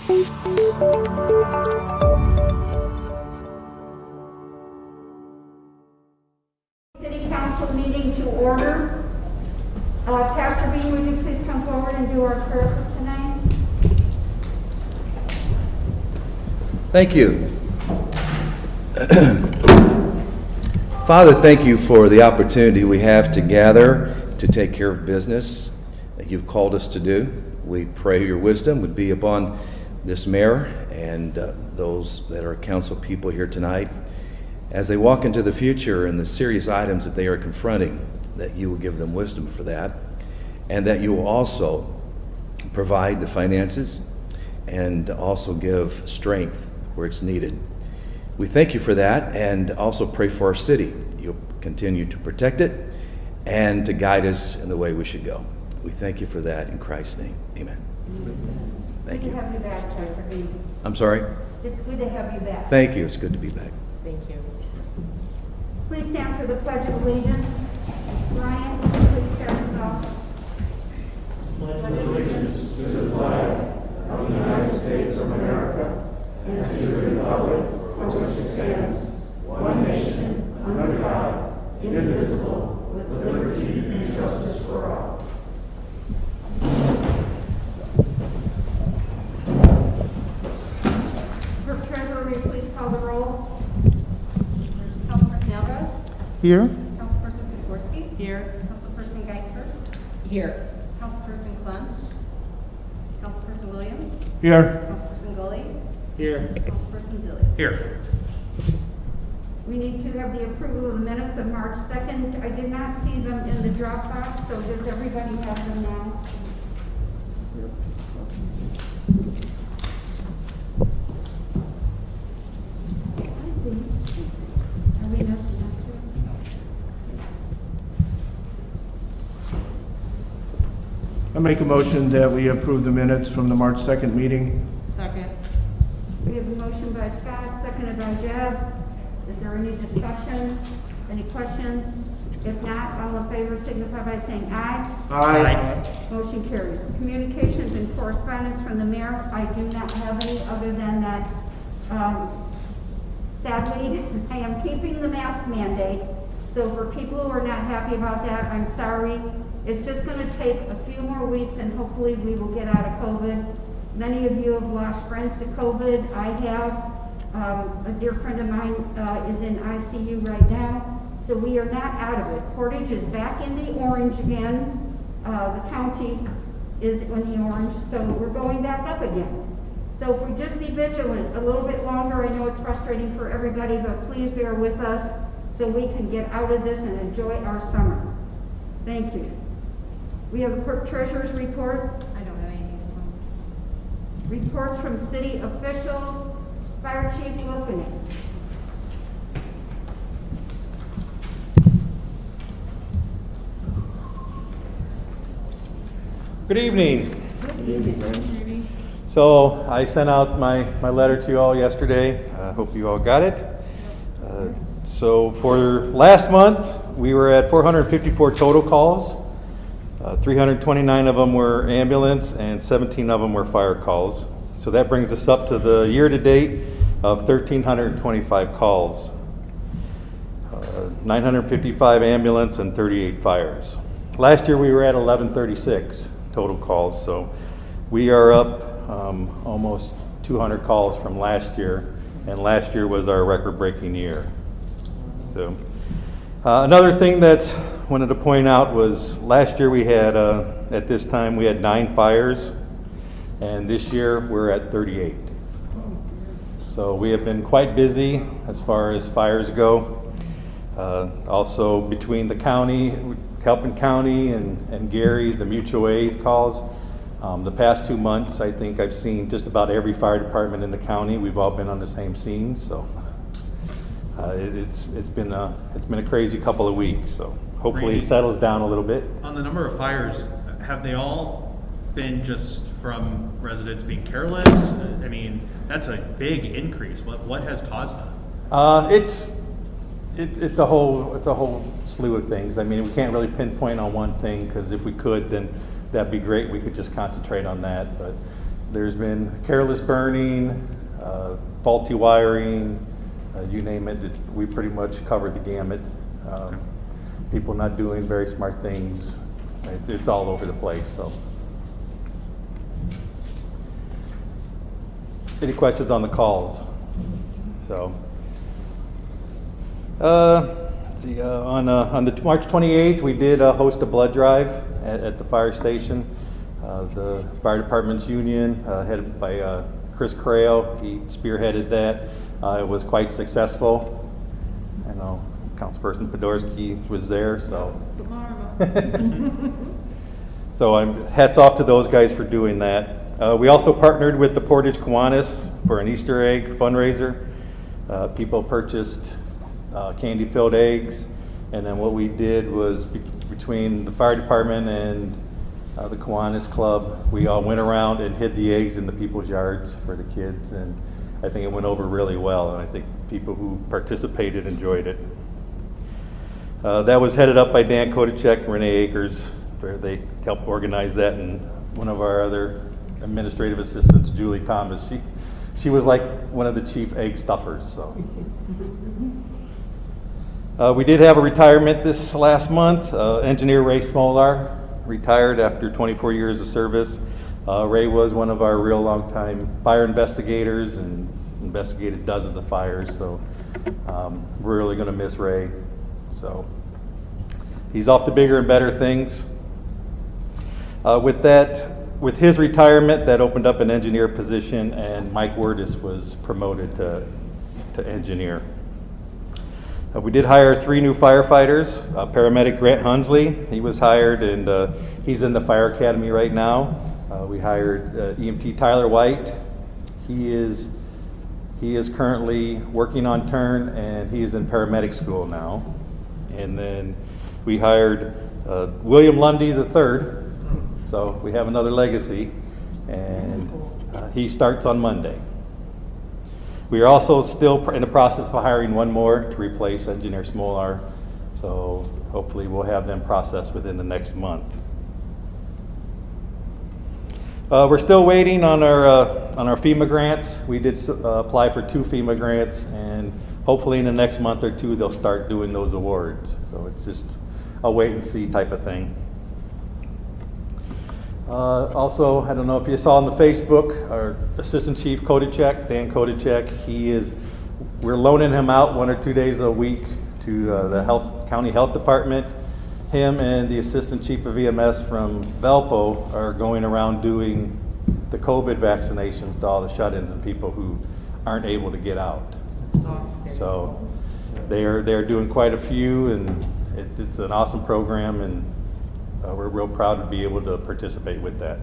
City Council meeting to order. Pastor Bean, would you please come forward and do our prayer for tonight? Thank you. Father, thank you for the opportunity we have to gather to take care of business that you've called us to do. We pray your wisdom would be upon this mayor and those that are council people here tonight as they walk into the future and the serious items that they are confronting, that you will give them wisdom for that, and that you will also provide the finances and also give strength where it's needed. We thank you for that and also pray for our city. You'll continue to protect it and to guide us in the way we should go. We thank you for that in Christ's name. Amen. Thank you. Good to have you back, Pastor Bean. I'm sorry? It's good to have you back. Thank you. It's good to be back. Thank you. Please stand for the Pledge of Allegiance. Ryan, please start us off. Pledge allegiance to the flag of the United States of America and to the republic for which it stands, one nation, under God, indivisible, with liberty and justice for all. Clerk Treasurer, will you please call the roll? Councilperson Alvarez? Here. Councilperson Kowarski? Here. Councilperson Geisford? Here. Councilperson Clun? Councilperson Williams? Here. Councilperson Gully? Here. Councilperson Zilli? Here. We need to have the approval of the minutes of March 2nd. I did not see them in the Dropbox, so does everybody have them now? Are we missing I make a motion that we approve the minutes from the March 2nd meeting. Second. We have a motion by Scott, seconded by Deb. Is there any discussion? Any questions? If not, all in favor signify by saying aye. Aye. Motion carries. Communications and correspondence from the mayor. I do not have any other than that, sadly, I am keeping the mask mandate. So for people who are not happy about that, I'm sorry. It's just going to take a few more weeks and hopefully we will get out of COVID. Many of you have lost friends to COVID. I have. A dear friend of mine is in ICU right now. So we are not out of it. Portage is back in the orange again. The county is in the orange, so we're going back up again. So if we just be vigilant a little bit longer, I know it's frustrating for everybody, but please bear with us so we can get out of this and enjoy our summer. Thank you. We have the clerk treasurer's report. I don't have anything this one. Reports from city officials. Fire Chief Wilkening. Good evening. So I sent out my letter to you all yesterday. I hope you all got it. So for last month, we were at 454 total calls. 329 of them were ambulance and 17 of them were fire calls. So that brings us up to the year-to-date of 1,325 calls. 955 ambulance, and 38 fires. Last year we were at 1136 total calls, so we are up almost 200 calls from last year, and last year was our record-breaking year. So, another thing that I wanted to point out was last year we had, at this time, we had 9 fires, and this year we're at 38. So we have been quite busy as far as fires go. Also between the county, helping county and Gary, the mutual aid calls. The past 2 months, I think I've seen just about every fire department in the county. We've all been on the same scenes, so it's been a crazy couple of weeks. So hopefully Randy, it settles down a little bit. On the number of fires, have they all been just from residents being careless? I mean, that's a big increase. What has caused that? It's a whole slew of things. I mean, we can't really pinpoint on one thing, because if we could, then that'd be great. We could just concentrate on that. But there's been careless burning, faulty wiring, you name it. We pretty much covered the gamut. People not doing very smart things. It's all over the place. So, any questions on the calls? So. Let's see, on the March 28th, we did host a blood drive at the fire station. The fire department's union, headed by Chris Crail, he spearheaded that. It was quite successful. I know Councilperson Podorski was there, so. So hats off to those guys for doing that. We also partnered with the Portage Kiwanis for an Easter egg fundraiser. People purchased candy-filled eggs, and then what we did was between the fire department and the Kiwanis Club, we all went around and hid the eggs in the people's yards for the kids, and I think it went over really well, and I think people who participated enjoyed it. That was headed up by Dan Kodacek and Renee Akers. They helped organize that, and one of our other administrative assistants, Julie Thomas, she was like one of the chief egg stuffers. So. We did have a retirement this last month. Engineer Ray Smolar retired after 24 years of service. Ray was one of our real long-time fire investigators and investigated dozens of fires, so we're really going to miss Ray. So he's off to bigger and better things. With his retirement, that opened up an engineer position, and Mike Wordis was promoted to engineer. We did hire 3 new firefighters. Paramedic Grant Hunsley, he was hired, and he's in the fire academy right now. We hired EMT Tyler White. He is currently working on turn, and he is in paramedic school now. And then we hired William Lundy III. So we have another legacy, and he starts on Monday. We are also still in the process of hiring one more to replace Engineer Smolar, so hopefully we'll have them processed within the next month. We're still waiting on our FEMA grants. We did apply for 2 FEMA grants, and hopefully in the next month or 2 they'll start doing those awards. So it's just a wait and see type of thing. Also, I don't know if you saw on the Facebook, our Assistant Chief Kodacek, Dan Kodacek, we're loaning him out 1 or 2 days a week to the County Health Department. Him and the Assistant Chief of EMS from Valpo are going around doing the COVID vaccinations to all the shut-ins and people who aren't able to get out. So they're doing quite a few, and it's an awesome program, and we're real proud to be able to participate with that.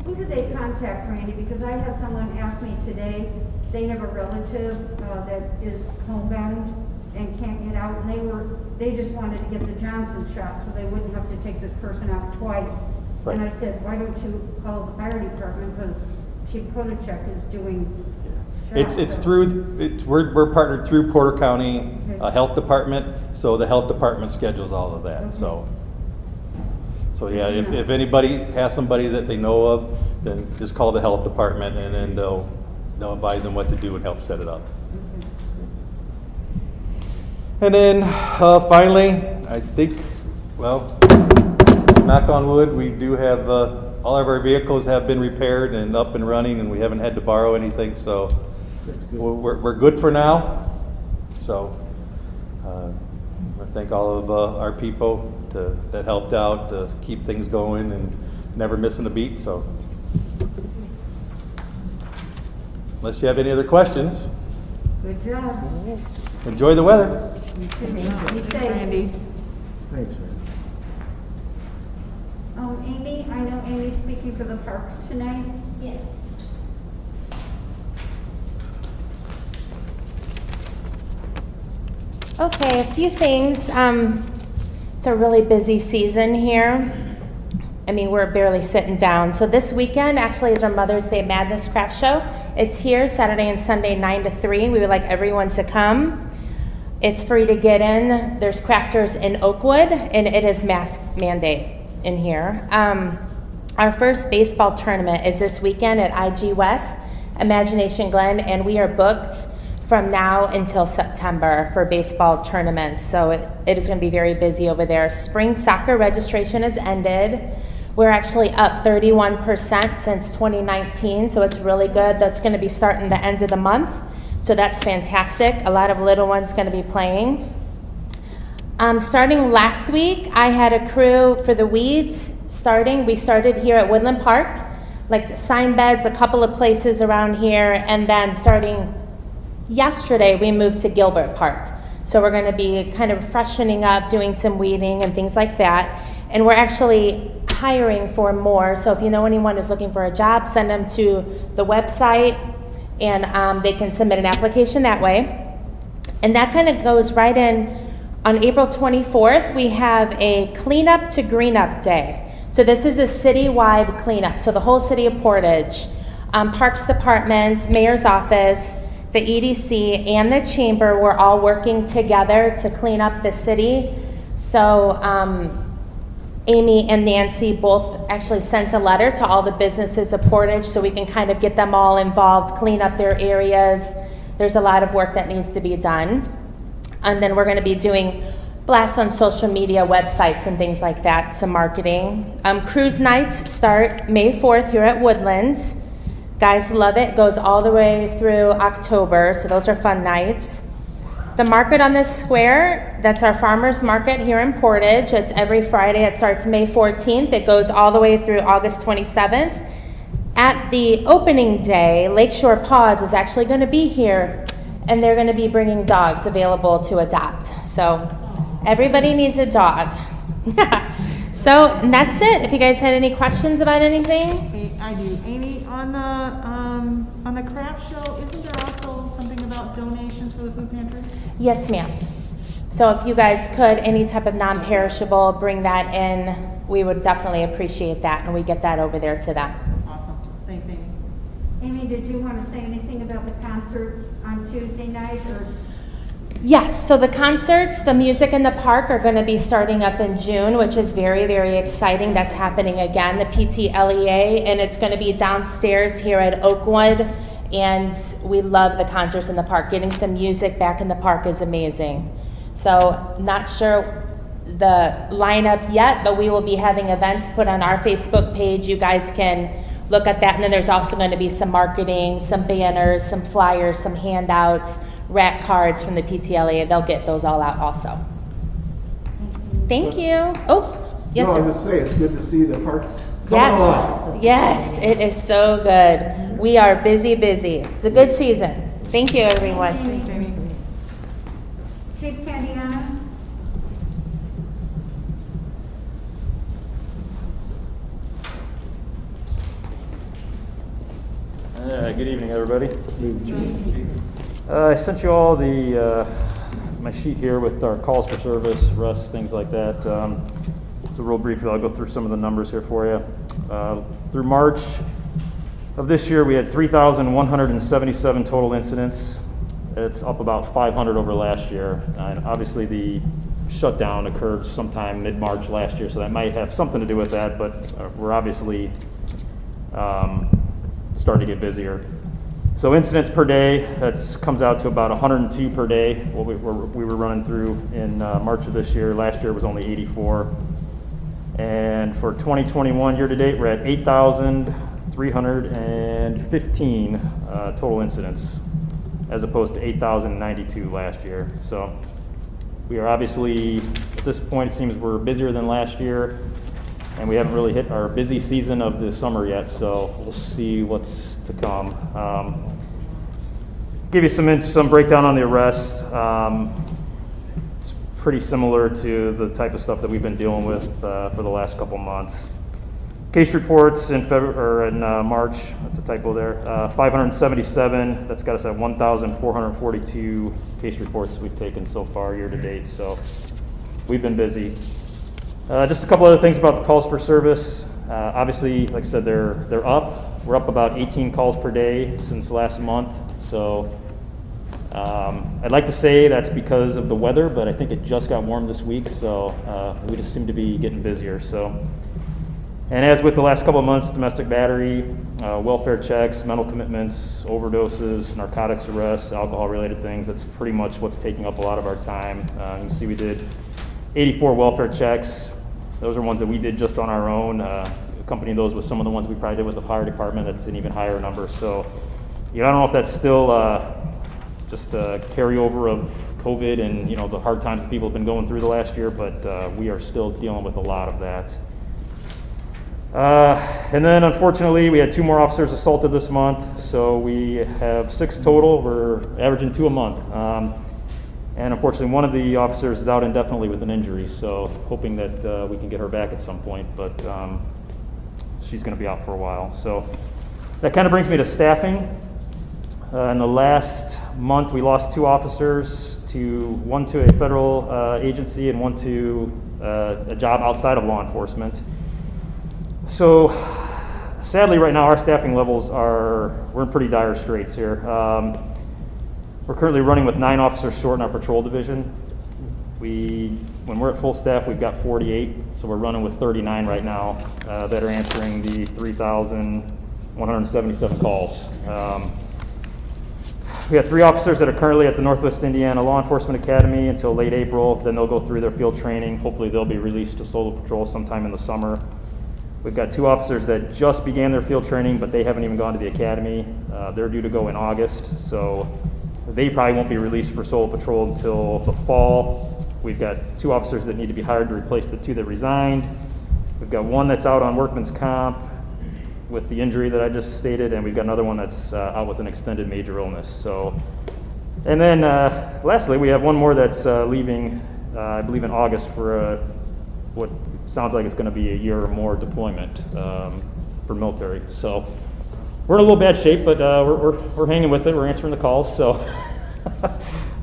Who did they contact, Randy? Because I had someone ask me today, they have a relative that is homebound and can't get out, and they just wanted to get the Johnson shot so they wouldn't have to take this person out twice. Right. And I said, why don't you call the fire department, because Chief Kodacek is doing shots. We're partnered through Porter County Health Department, so the health department schedules all of that. Okay. So yeah, if anybody has somebody that they know of, then just call the health department, and then they'll advise them what to do and help set it up. And then finally, I think, well, knock on wood, we do have, all of our vehicles have been repaired and up and running, and we haven't had to borrow anything, so we're good for now. So I thank all of our people that helped out to keep things going and never missing a beat. So unless you have any other questions, Good job. enjoy the weather. Be safe. Thanks, Randy. Amy, I know Amy's speaking for the parks tonight. Yes. Okay, a few things. It's a really busy season here. I mean, we're barely sitting down. So this weekend actually is our Mother's Day Madness Craft Show. It's here Saturday and Sunday, 9 to 3. We would like everyone to come. It's free to get in. There's crafters in Oakwood, and it is mask mandate in here. Our first baseball tournament is this weekend at IG West, Imagination Glen, and we are booked from now until September for baseball tournaments. So it is going to be very busy over there. Spring soccer registration has ended. We're actually up 31% since 2019, so it's really good. That's going to be starting the end of the month, so that's fantastic. A lot of little ones going to be playing. Starting last week, I had a crew for the weeds starting. We started here at Woodland Park, like the sign beds, a couple of places around here, and then starting yesterday, we moved to Gilbert Park. So we're going to be kind of freshening up, doing some weeding and things like that. And we're actually hiring for more. So if you know anyone who's looking for a job, send them to the website, and they can submit an application that way. And that kind of goes right in. On April 24th, we have a Cleanup to Green Up Day. So this is a citywide cleanup. So the whole city of Portage, Parks Department, Mayor's Office, the EDC, and the Chamber were all working together to clean up the city. So Amy and Nancy both actually sent a letter to all the businesses of Portage so we can kind of get them all involved, clean up their areas. There's a lot of work that needs to be done. And then we're going to be doing blasts on social media, websites, and things like that, some marketing. Cruise nights start May 4th here at Woodlands. Guys love it. It goes all the way through October, so those are fun nights. The market on this square, that's our farmers market here in Portage. It's every Friday. It starts May 14th. It goes all the way through August 27th. At the opening day, Lakeshore Paws is actually going to be here, and they're going to be bringing dogs available to adopt. So everybody needs a dog. So and that's it. If you guys had any questions about anything. I do. Amy, on the craft show, isn't there also something about donations for the food pantry? Yes, ma'am. So if you guys could, any type of non-perishable, bring that in. We would definitely appreciate that, and we get that over there to them. Awesome. Thanks, Amy. Amy, did you want to say anything about the concerts on Tuesday night, or? Yes, so the concerts, the music in the park are going to be starting up in June, which is very, very exciting. That's happening again, the PTLEA, and it's going to be downstairs here at Oakwood, and we love the concerts in the park. Getting some music back in the park is amazing. So not sure the lineup yet, but we will be having events put on our Facebook page. You guys can look at that, and then there's also going to be some marketing, some banners, some flyers, some handouts, rack cards from the PTLA. They'll get those all out also. Thank you. Oh, yes, No, I sir. was going to say, it's good to see the parks coming alive. Yes, it is so good. We are busy. It's a good season. Thank you, everyone. Thanks, Amy. Chief Candiana? Good evening, everybody. I sent you all the my sheet here with our calls for service, Russ, things like that. So real briefly, I'll go through some of the numbers here for you. Through March of this year, we had 3,177 total incidents. It's up about 500 over last year. And obviously the shutdown occurred sometime mid-March last year, so that might have something to do with that, but we're obviously starting to get busier. So incidents per day, that comes out to about 102 per day, what we were running through in March of this year. Last year was only 84. And for 2021 year-to-date, we're at 8,315 total incidents, as opposed to 8,092 last year. So we are obviously, at this point, it seems we're busier than last year, and we haven't really hit our busy season of the summer yet, so we'll see what's to come. Give you some breakdown on the arrests. It's pretty similar to the type of stuff that we've been dealing with for the last couple months. Case reports in March, that's a typo there, 577. That's got us at 1,442 case reports we've taken so far year to date. So we've been busy. Just a couple other things about the calls for service. Obviously, like I said, they're up. We're up about 18 calls per day since last month. So I'd like to say that's because of the weather, but I think it just got warm this week, so we just seem to be getting busier. So, and as with the last couple of months, domestic battery, welfare checks, mental commitments, overdoses, narcotics arrests, alcohol-related things, that's pretty much what's taking up a lot of our time. You can see we did 84 welfare checks. Those are ones that we did just on our own. Accompanying those with some of the ones we probably did with the fire department. That's an even higher number. So, I don't know if that's still just a carryover of COVID and the hard times that people have been going through the last year, but we are still dealing with a lot of that. And then unfortunately we had 2 more officers assaulted this month, so we have 6 total. We're averaging 2 a month. And unfortunately one of the officers is out indefinitely with an injury, so hoping that we can get her back at some point, but she's going to be out for a while. So that kind of brings me to staffing. In the last month, we lost 2 officers, one to a federal agency and one to a job outside of law enforcement. So sadly, right now, our staffing levels we're in pretty dire straits here. We're currently running with 9 officers short in our patrol division. When we're at full staff, we've got 48, so we're running with 39 right now that are answering the 3,177 calls. We have 3 officers that are currently at the Northwest Indiana Law Enforcement Academy until late April. Then they'll go through their field training. Hopefully they'll be released to solo patrol sometime in the summer. We've got 2 officers that just began their field training, but they haven't even gone to the academy. They're due to go in August, so they probably won't be released for solo patrol until the fall. We've got 2 officers that need to be hired to replace the 2 that resigned. We've got 1 that's out on workman's comp with the injury that I just stated, and we've got another one that's out with an extended major illness. So, and then lastly, we have 1 more that's leaving, I believe in August for what sounds like it's going to be a year or more deployment for military. So we're in a little bad shape, but we're hanging with it. We're answering the calls. So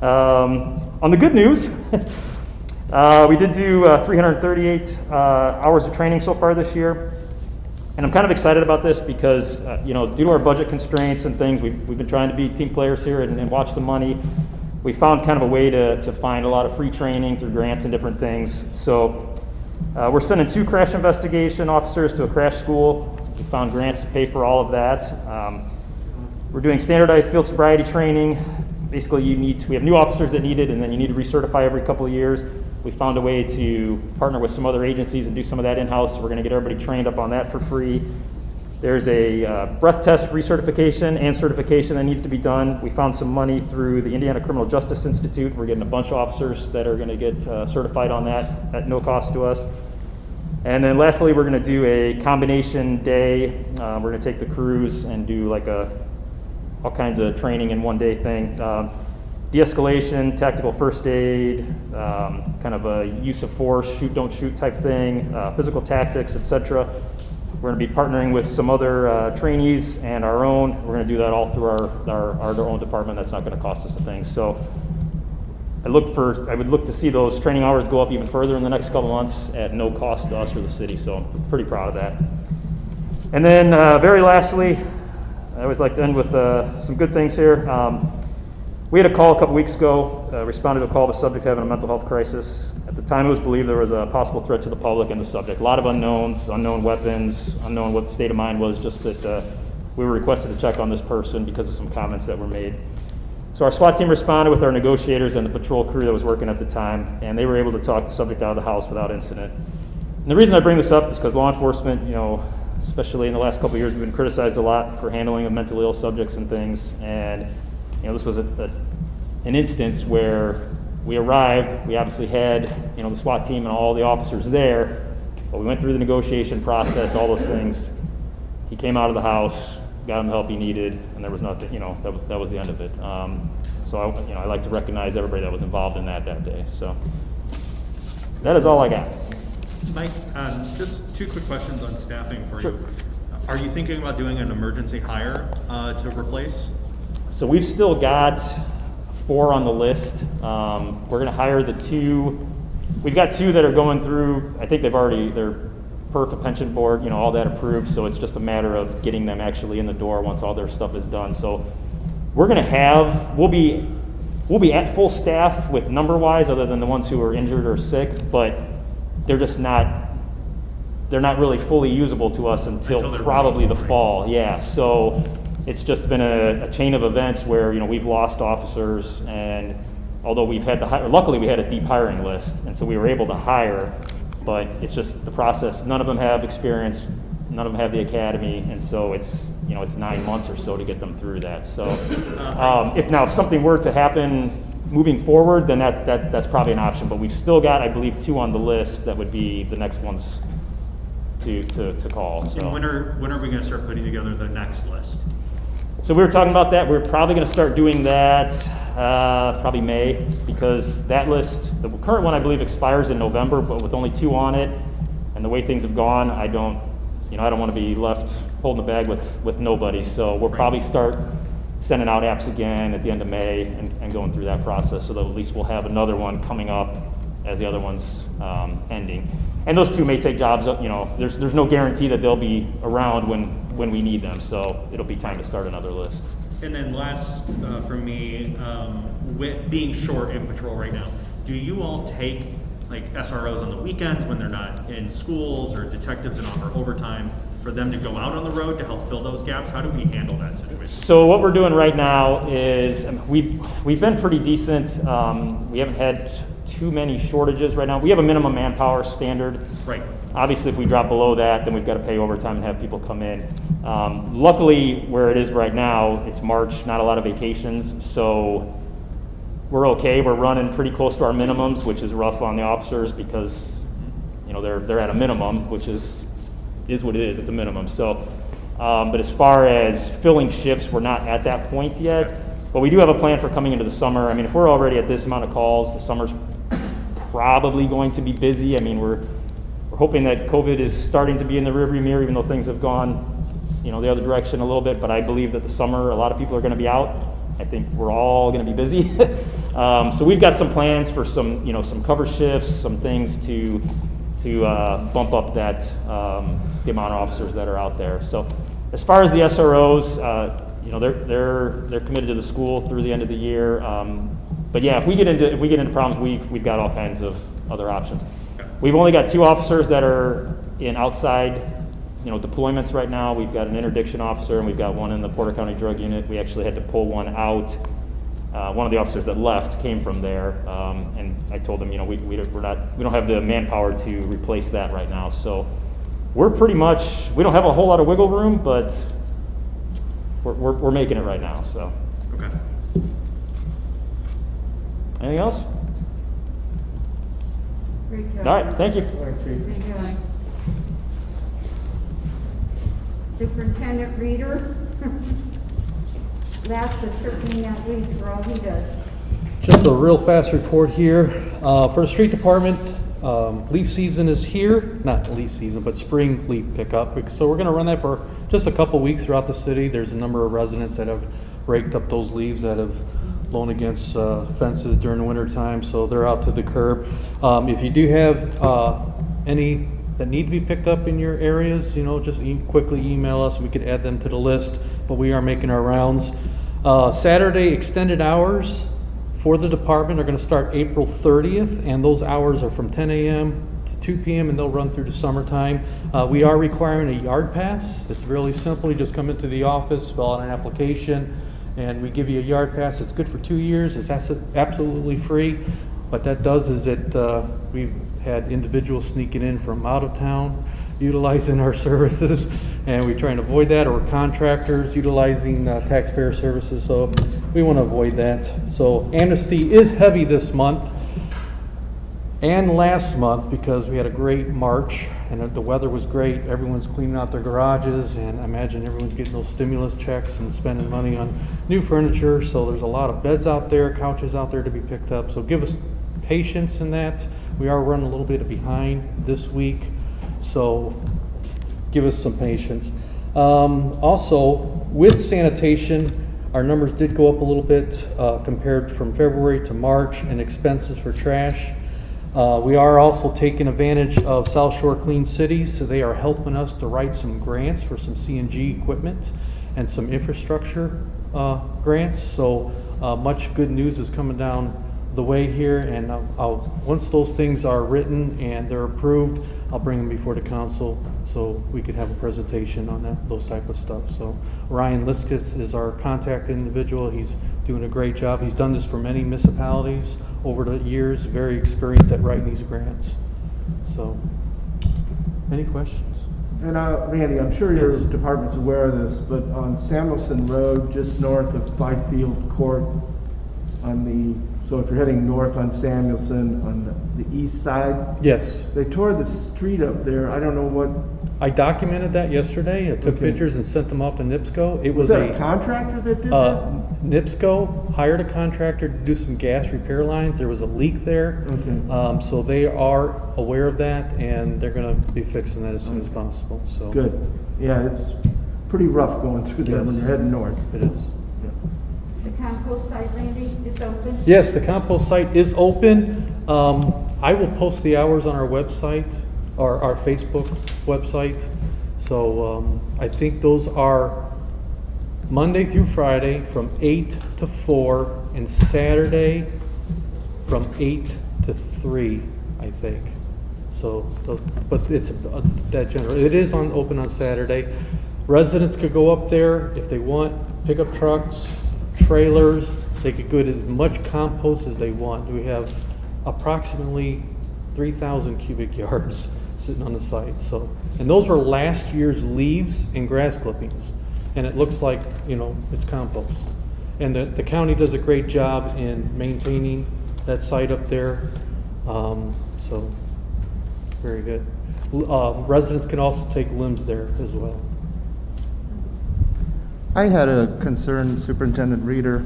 on the good news, we did do 338 hours of training so far this year. And I'm kind of excited about this because, due to our budget constraints and things, we've been trying to be team players here and watch the money. We found kind of a way to find a lot of free training through grants and different things. So we're sending 2 crash investigation officers to a crash school. We found grants to pay for all of that. We're doing standardized field sobriety training. Basically, we have new officers that need it, and then you need to recertify every couple of years. We found a way to partner with some other agencies and do some of that in-house. So we're going to get everybody trained up on that for free. There's a breath test recertification and certification that needs to be done. We found some money through the Indiana Criminal Justice Institute. We're getting a bunch of officers that are going to get certified on that at no cost to us. And then lastly, we're going to do a combination day. We're going to take the crews and do like all kinds of training in one day thing. De-escalation, tactical first aid, kind of a use of force, shoot, don't shoot type thing, physical tactics, etc. We're going to be partnering with some other trainees and our own. We're going to do that all through our own department. That's not going to cost us a thing. So I would look to see those training hours go up even further in the next couple months at no cost to us or the city. So I'm pretty proud of that. And then very lastly, I always like to end with some good things here. We had a call a couple weeks ago, responded to a call of a subject having a mental health crisis. At the time, it was believed there was a possible threat to the public and the subject. A lot of unknowns, unknown weapons, unknown what the state of mind was, just that we were requested to check on this person because of some comments that were made. So our SWAT team responded with our negotiators and the patrol crew that was working at the time, and they were able to talk the subject out of the house without incident. And the reason I bring this up is because law enforcement, especially in the last couple of years, we've been criticized a lot for handling of mentally ill subjects and things. And this was an instance where we arrived. We obviously had the SWAT team and all the officers there, but we went through the negotiation process, all those things. He came out of the house, got him the help he needed, and there was nothing. That was the end of it. So I like to recognize everybody that was involved in that day. So that is all I got. Mike, just two quick questions on staffing for you. Are you thinking about doing an emergency hire to replace? So we've still got 4 on the list. We're going to hire the 2. We've got 2 that are going through. I think they're perf a pension board, all that approved. So it's just a matter of getting them actually in the door once all their stuff is done. So we're going to we'll be at full staff with number wise, other than the ones who are injured or sick, but they're just not really fully usable to us until probably the fall. Yeah, so it's just been a chain of events where we've lost officers, and although we've had luckily we had a deep hiring list, and so we were able to hire, but it's just the process. None of them have experience, none of them have the academy, and so it's 9 months or so to get them through that. So if something were to happen moving forward, then that's probably an option, but we've still got, I believe, 2 on the list that would be the next ones to call. So. And when are we going to start putting together the next list? So we were talking about that. We're probably going to start doing that probably May, because that list, the current one I believe expires in November, but with only 2 on it, and the way things have gone, I don't want to be left holding the bag with nobody. So we'll probably start sending out apps again at the end of May and going through that process, so that at least we'll have another one coming up as the other one's ending. And those 2 may take jobs. There's no guarantee that they'll be around when we need them, so it'll be time to start another list. And then last for me, with being short in patrol right now, do you all take like SROs on the weekends when they're not in schools, or detectives and offer overtime for them to go out on the road to help fill those gaps? How do we handle that situation? So what we're doing right now is we've been pretty decent. We haven't had too many shortages right now. We have a minimum manpower standard. Right. Obviously, if we drop below that, then we've got to pay overtime and have people come in. Luckily, where it is right now, it's March, not a lot of vacations, so we're okay. We're running pretty close to our minimums, which is rough on the officers because they're at a minimum, which is what it is. It's a minimum. So, but as far as filling shifts, we're not at that point yet. But we do have a plan for coming into the summer. I mean, if we're already at this amount of calls, the summer's probably going to be busy. I mean, we're hoping that COVID is starting to be in the rearview mirror, even though things have gone, the other direction a little bit. But I believe that the summer, a lot of people are going to be out. I think we're all going to be busy. So we've got some plans for some cover shifts, some things to bump up that the amount of officers that are out there. So as far as the SROs, they're committed to the school through the end of the year. But yeah, if we get into problems, we've got all kinds of other options. We've only got 2 officers that are in outside deployments right now. We've got an interdiction officer, and we've got one in the Porter County Drug Unit. We actually had to pull one out. One of the officers that left came from there, and I told them, we don't have the manpower to replace that right now. So we're pretty much, we don't have a whole lot of wiggle room, but we're making it right now. So. Okay. Anything else? Great job. All right. Thank you. Thank you. Superintendent Reader. Last but certainly not least for all he does. Just a real fast report here. For the street department, leaf season is here. Not leaf season, but spring leaf pickup. So we're going to run that for just a couple weeks throughout the city. There's a number of residents that have raked up those leaves that have blown against fences during the winter time, so they're out to the curb. If you do have any that need to be picked up in your areas, just quickly email us. We could add them to the list, but we are making our rounds. Saturday extended hours for the department are going to start April 30th, and those hours are from 10 a.m. to 2 p.m. and they'll run through the summertime. We are requiring a yard pass. It's really simple. You just come into the office, fill out an application, and we give you a yard pass. It's good for 2 years. It's absolutely free. What that does is we've had individuals sneaking in from out of town utilizing our services, and we try and avoid that, or contractors utilizing taxpayer services, so we want to avoid that. So amnesty is heavy this month and last month because we had a great March and the weather was great. Everyone's cleaning out their garages, and I imagine everyone's getting those stimulus checks and spending money on new furniture, so there's a lot of beds out there, couches out there to be picked up, so give us patience in that. We are running a little bit behind this week, so give us some patience. Also, with sanitation, our numbers did go up a little bit compared from February to March in expenses for trash. We are also taking advantage of South Shore Clean Cities, so they are helping us to write some grants for some CNG equipment and some infrastructure grants. So much good news is coming down the way here, and once those things are written and they're approved, I'll bring them before the council so we could have a presentation on those type of stuff. So Ryan Liskitz is our contact individual. He's doing a great job. He's done this for many municipalities over the years, very experienced at writing these grants. So, any questions? And Randy, I'm sure your department's aware of this, but on Samuelson Road, just north of Fifield Court, so if you're heading north on Samuelson on the east side, Yes. they tore the street up there. I don't know what. I documented that yesterday. I took pictures and sent them off to NIPSCO. It Was that a contractor that did that? NIPSCO hired a contractor to do some gas repair lines. There was a leak there. Okay. So they are aware of that, and they're going to be fixing that as soon as possible. So Good. Yeah, it's pretty rough going through there when you're heading north. It is. The compost site, Randy, is open? Yes, the compost site is open. I will post the hours on our website, or our Facebook website. So I think those are Monday through Friday from 8 to 4, and Saturday from 8 to 3, I think. So, but it's that general. It is open on Saturday. Residents could go up there if they want, pickup trucks, trailers. They could get as much compost as they want. We have approximately 3,000 cubic yards sitting on the site. So, and those were last year's leaves and grass clippings, and it looks like, you know, it's compost. And the county does a great job in maintaining that site up there. So very good. Residents can also take limbs there as well. I had a concern, Superintendent Reeder.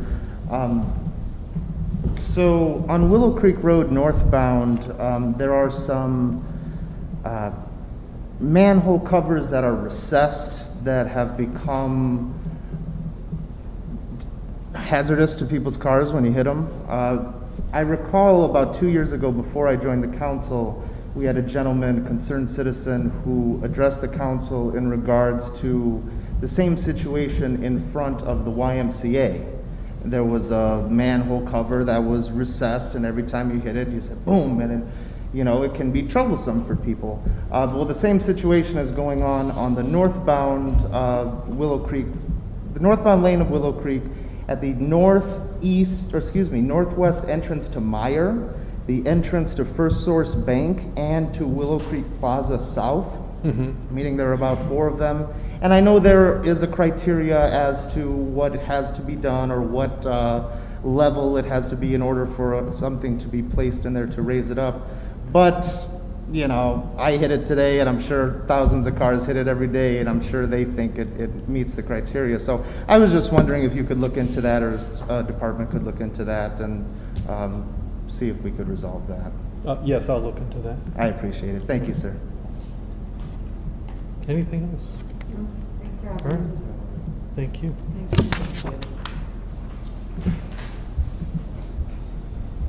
So on Willow Creek Road northbound, there are some manhole covers that are recessed that have become hazardous to people's cars when you hit them. I recall about 2 years ago, before I joined the council, we had a gentleman, a concerned citizen, who addressed the council in regards to the same situation in front of the YMCA. There was a manhole cover that was recessed, and every time you hit it, you said boom, and it, you know, it can be troublesome for people. Well, the same situation is going on the northbound Willow Creek, the northbound lane of Willow Creek, at the northwest entrance to Meyer, the entrance to First Source Bank, and to Willow Creek Plaza South. Meaning there are about 4 of them. And I know there is a criteria as to what has to be done, or what level it has to be in order for something to be placed in there to raise it up. But, you know, I hit it today, and I'm sure thousands of cars hit it every day, and I'm sure they think it meets the criteria. So I was just wondering if you could look into that, or a department could look into that, and see if we could resolve that. Yes, I'll look into that. I appreciate it. Thank you, sir. Anything else? No, thank God. All right. Thank you.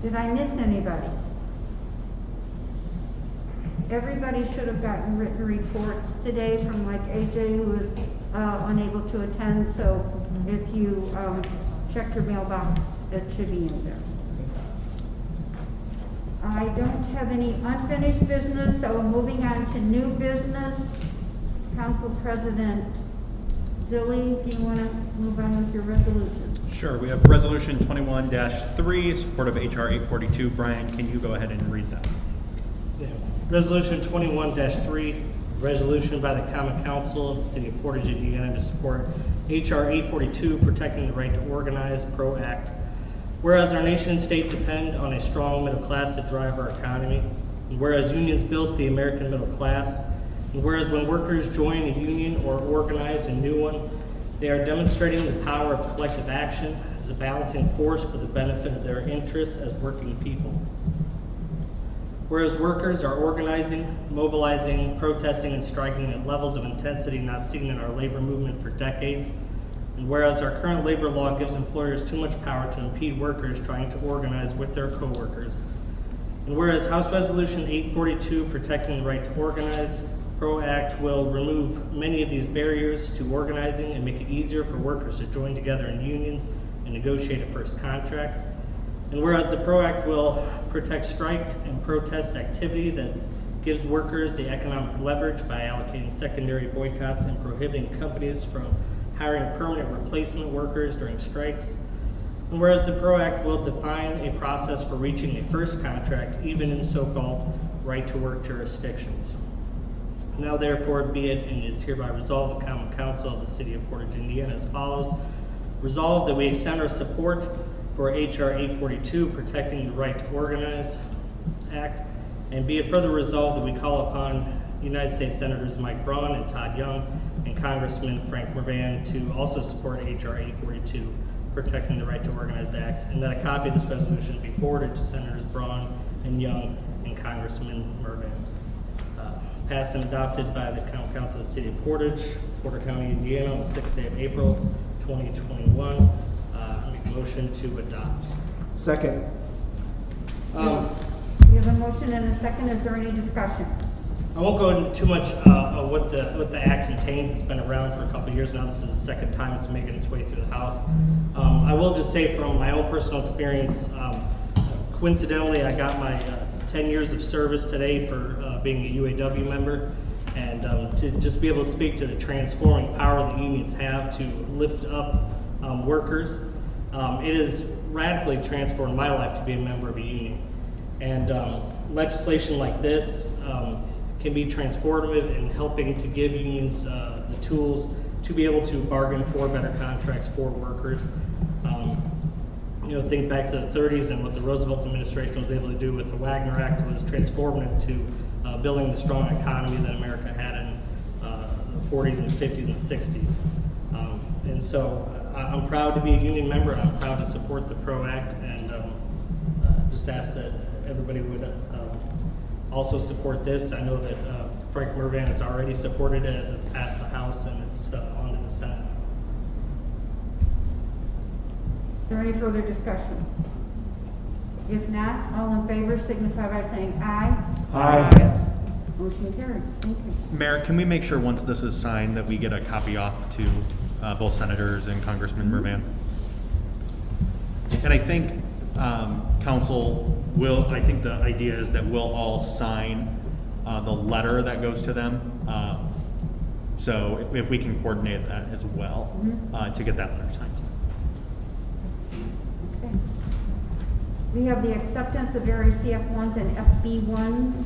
Did I miss anybody? Everybody should have gotten written reports today from, like, AJ, who was unable to attend, so if you check your mailbox, it should be in there. I don't have any unfinished business, so moving on to new business. Council President Zilli, do you want to move on with your resolution? Sure, we have Resolution 21-3, support of HR 842. Brian, can you go ahead and read that? Yeah. Resolution 21-3, resolution by the Common Council of the City of Portage, Indiana to support HR 842, protecting the right to organize, PRO Act. Whereas our nation and state depend on a strong middle class to drive our economy, and whereas unions built the American middle class, and whereas when workers join a union or organize a new one, they are demonstrating the power of collective action as a balancing force for the benefit of their interests as working people. Whereas workers are organizing, mobilizing, protesting, and striking at levels of intensity not seen in our labor movement for decades, and whereas our current labor law gives employers too much power to impede workers trying to organize with their coworkers, and whereas House Resolution 842, protecting the right to organize, PRO Act, will remove many of these barriers to organizing and make it easier for workers to join together in unions and negotiate a first contract. And whereas the PRO Act will protect strike and protest activity that gives workers the economic leverage by allocating secondary boycotts and prohibiting companies from hiring permanent replacement workers during strikes. And whereas the PRO Act will define a process for reaching a first contract, even in so-called right-to-work jurisdictions. Now therefore be it, and is hereby resolved, the Common Council of the City of Portage, Indiana, as follows. Resolved that we extend our support for HR 842, protecting the right to organize Act, and be it further resolved that we call upon United States Senators Mike Braun and Todd Young and Congressman Frank Mervan to also support HR 842, protecting the right to organize Act, and that a copy of this resolution be forwarded to Senators Braun and Young and Congressman Mervan. Passed and adopted by the Common Council of the City of Portage, Porter County, Indiana, on the 6th day of April, 2021. Make a motion to adopt. Second. We have a motion and a second. Is there any discussion? I won't go into too much of what the act contains. It's been around for a couple of years now. This is the second time it's making its way through the House. I will just say from my own personal experience, coincidentally, I got my 10 years of service today for being a UAW member, and to just be able to speak to the transforming power that unions have to lift up workers. It has radically transformed my life to be a member of a union. And legislation like this can be transformative in helping to give unions the tools to be able to bargain for better contracts for workers. Think back to the 30s and what the Roosevelt administration was able to do with the Wagner Act was transformative to building the strong economy that America had in the 40s and 50s and 60s. And so I'm proud to be a union member, and I'm proud to support the PRO Act, and just ask that everybody would also support this. I know that Frank Mervan has already supported it as it's passed the House and it's on to the Senate. Is there any further discussion? If not, all in favor signify by saying aye. Aye. Motion carries. Thank you. Mayor, can we make sure once this is signed that we get a copy off to both senators and Congressman Mervan? And I think council will, I think the idea is that we'll all sign the letter that goes to them. So if we can coordinate that as well to get that letter signed. Okay. We have the acceptance of various CF1s and SB1s.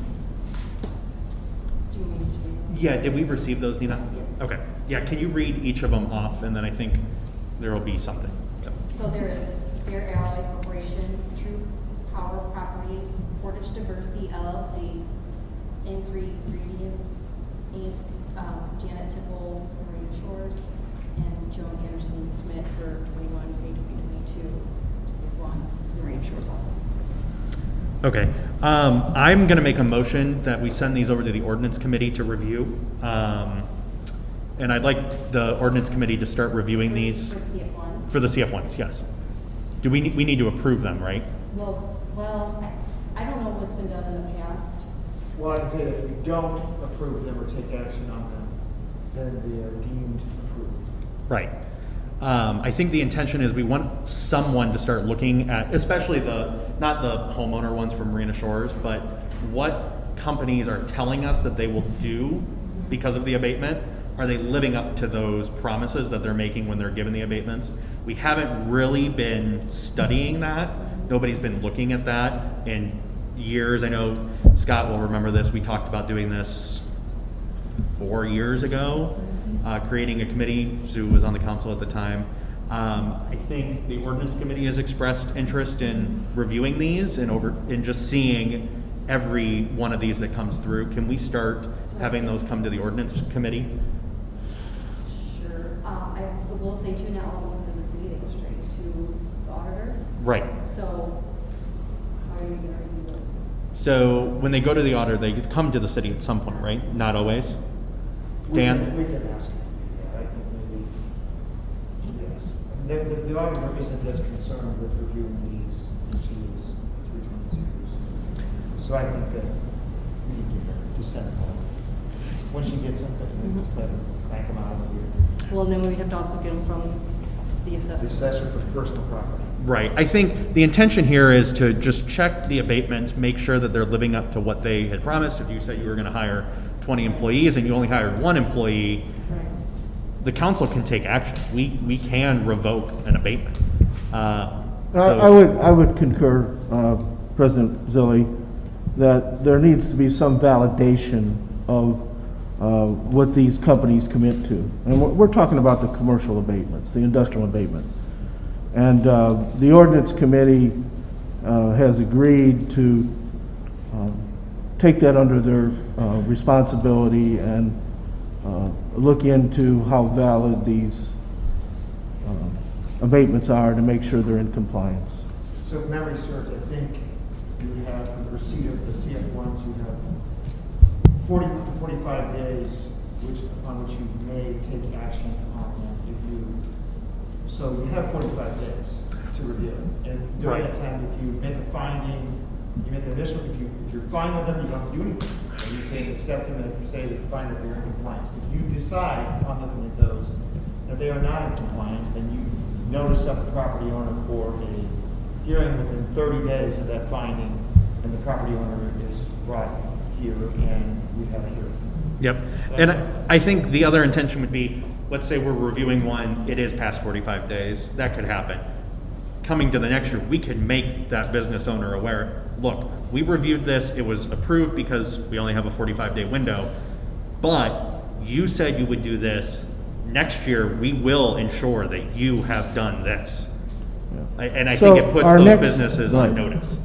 Do you mean to? Yeah, did we receive those, Nina? Yes. Okay. Yeah, can you read each of them off, and then I think there will be something. So there is Fair Alloy Corporation, True Power Properties, Portage Diversity LLC, Ingredients Inc., Janet Tipple, Marine Shores, and Joan Anderson Smith for 21 AW22, one Marine Shores also. Okay. I'm going to make a motion that we send these over to the ordinance committee to review. And I'd like the ordinance committee to start reviewing these. For CF1? For the CF1s, yes. Do we need to approve them, right? Well, I don't know what's been done in the past. Well, if we don't approve them or take action on them, then they are deemed approved. Right. I think the intention is we want someone to start looking at, especially the not the homeowner ones from Marina Shores, but what companies are telling us that they will do because of the abatement. Are they living up to those promises that they're making when they're given the abatements? We haven't really been studying that. Nobody's been looking at that in years. I know Scott will remember this. We talked about doing this 4 years ago, creating a committee. Sue was on the council at the time. I think the ordinance committee has expressed interest in reviewing these and just seeing every one of these that comes through. Can we start having those come to the ordinance committee? Sure. I will say too, not all of them in the city, they go straight to the auditor. Right. So how are you going to review those? So when they go to the auditor, they come to the city at some point, right? Not always? Dan? We can ask him. Yeah, I think maybe, yes. The auditor isn't as concerned with reviewing these as she is 322s. So I think that we can give her to send them home. When she gets them, we just let her crank them out of here. Well, then we'd have to also get them from the assessor. The assessor for personal property. Right. I think the intention here is to just check the abatements, make sure that they're living up to what they had promised. If you said you were going to hire 20 employees and you only hired 1 employee, the council can take action. We can revoke an abatement. I would concur, President Zilli, that there needs to be some validation of what these companies commit to. And we're talking about the commercial abatements, the industrial abatements. And the ordinance committee has agreed to take that under their responsibility and look into how valid these abatements are to make sure they're in compliance. So if memory serves, I think you have the receipt of the CF1s, you have 40 to 45 days upon which you may take action on them if you, so you have 45 days to review it. And during that time, if you make a finding, you make an initial, if you're fine with them, you don't have to do anything. You can accept them and say that you find that they're in compliance. If you decide on looking at those that they are not in compliance, then you notice up the property owner for a hearing within 30 days of that finding, and the property owner is brought here and we have a hearing. Yep. And I think the other intention would be, let's say we're reviewing one, it is past 45 days, that could happen. Coming to the next year, we could make that business owner aware, look, we reviewed this, it was approved because we only have a 45-day window, but you said you would do this. Next year, we will ensure that you have done this. Yeah. And I think it puts those businesses on notice.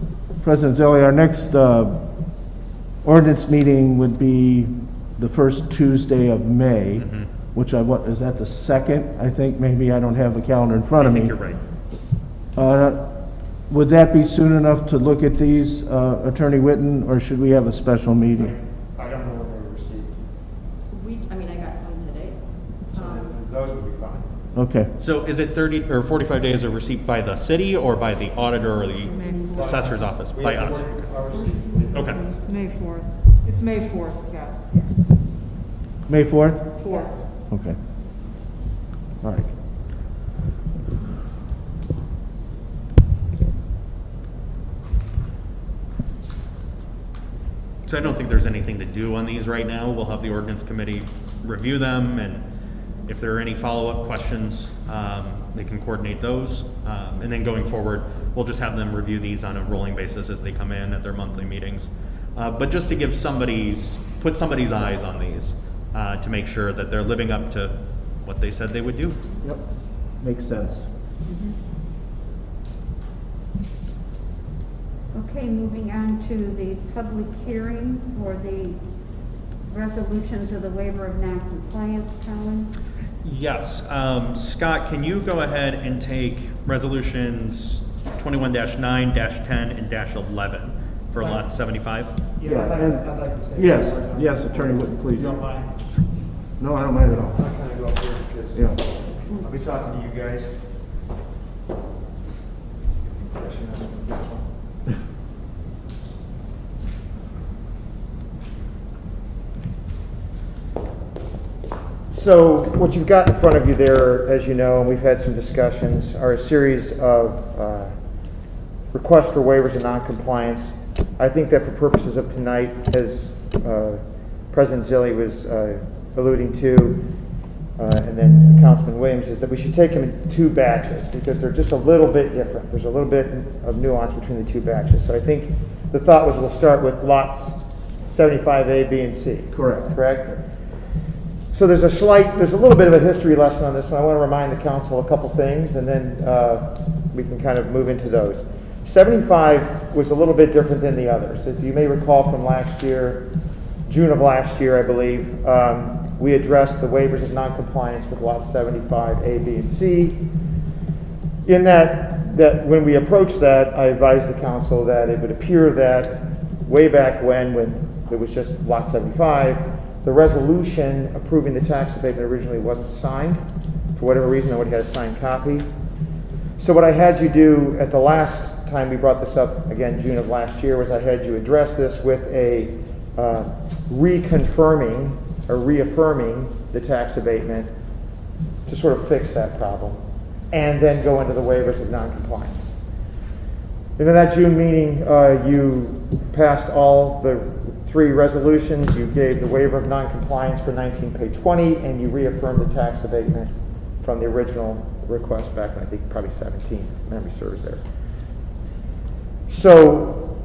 President Zilli, our next ordinance meeting would be the first Tuesday of May, which is that the 2nd? I think maybe I don't have the calendar in front of me. I think you're right. Would that be soon enough to look at these, Attorney Whitten, or should we have a special meeting? I don't know what they received. I got some today. Those would be fine. Okay. So is it 30 or 45 days of receipt by the city or by the auditor or the assessor's office? By us. Okay. It's May 4th. It's May 4th, Scott. May 4th? 4th. Okay. All right. So I don't think there's anything to do on these right now. We'll have the ordinance committee review them, and if there are any follow-up questions, they can coordinate those. And then going forward, we'll just have them review these on a rolling basis as they come in at their monthly meetings. But just to give put somebody's eyes on these to make sure that they're living up to what they said they would do. Yep, makes sense. Okay, moving on to the public hearing for the resolutions of the waiver of non-compliance, Colin. Yes. Scott, can you go ahead and take resolutions 21-9, -10, and -11 for lot 75? Yeah, I'd like to say. Yes, Attorney Whitten, please. You don't mind? No, I don't mind at all. I'm not going to go up here because Yeah. I'll be talking to you guys. So what you've got in front of you there, as you know, and we've had some discussions, are a series of request for waivers of noncompliance. I think that for purposes of tonight, as President Zilli was alluding to, and then Councilman Williams, is that we should take them in 2 batches because they're just a little bit different. There's a little bit of nuance between the 2 batches. So I think the thought was we'll start with lots 75A, B, and C. Correct. Correct? So there's a little bit of a history lesson on this one. I want to remind the council a couple things, and then we can kind of move into those. 75 was a little bit different than the others. If you may recall from last year, June of last year, I believe, we addressed the waivers of noncompliance with lots 75, A, B, and C. In that when we approached that, I advised the council that it would appear that way back when it was just lot 75, the resolution approving the tax abatement originally wasn't signed. For whatever reason, nobody had a signed copy. So what I had you do at the last time we brought this up, again, June of last year, was I had you address this with a reconfirming or reaffirming the tax abatement to sort of fix that problem, and then go into the waivers of noncompliance. And in that June meeting, you passed all the 3 resolutions. You gave the waiver of noncompliance for 19 pay 20, and you reaffirmed the tax abatement from the original request back in, I think, probably 17, memory serves there. So,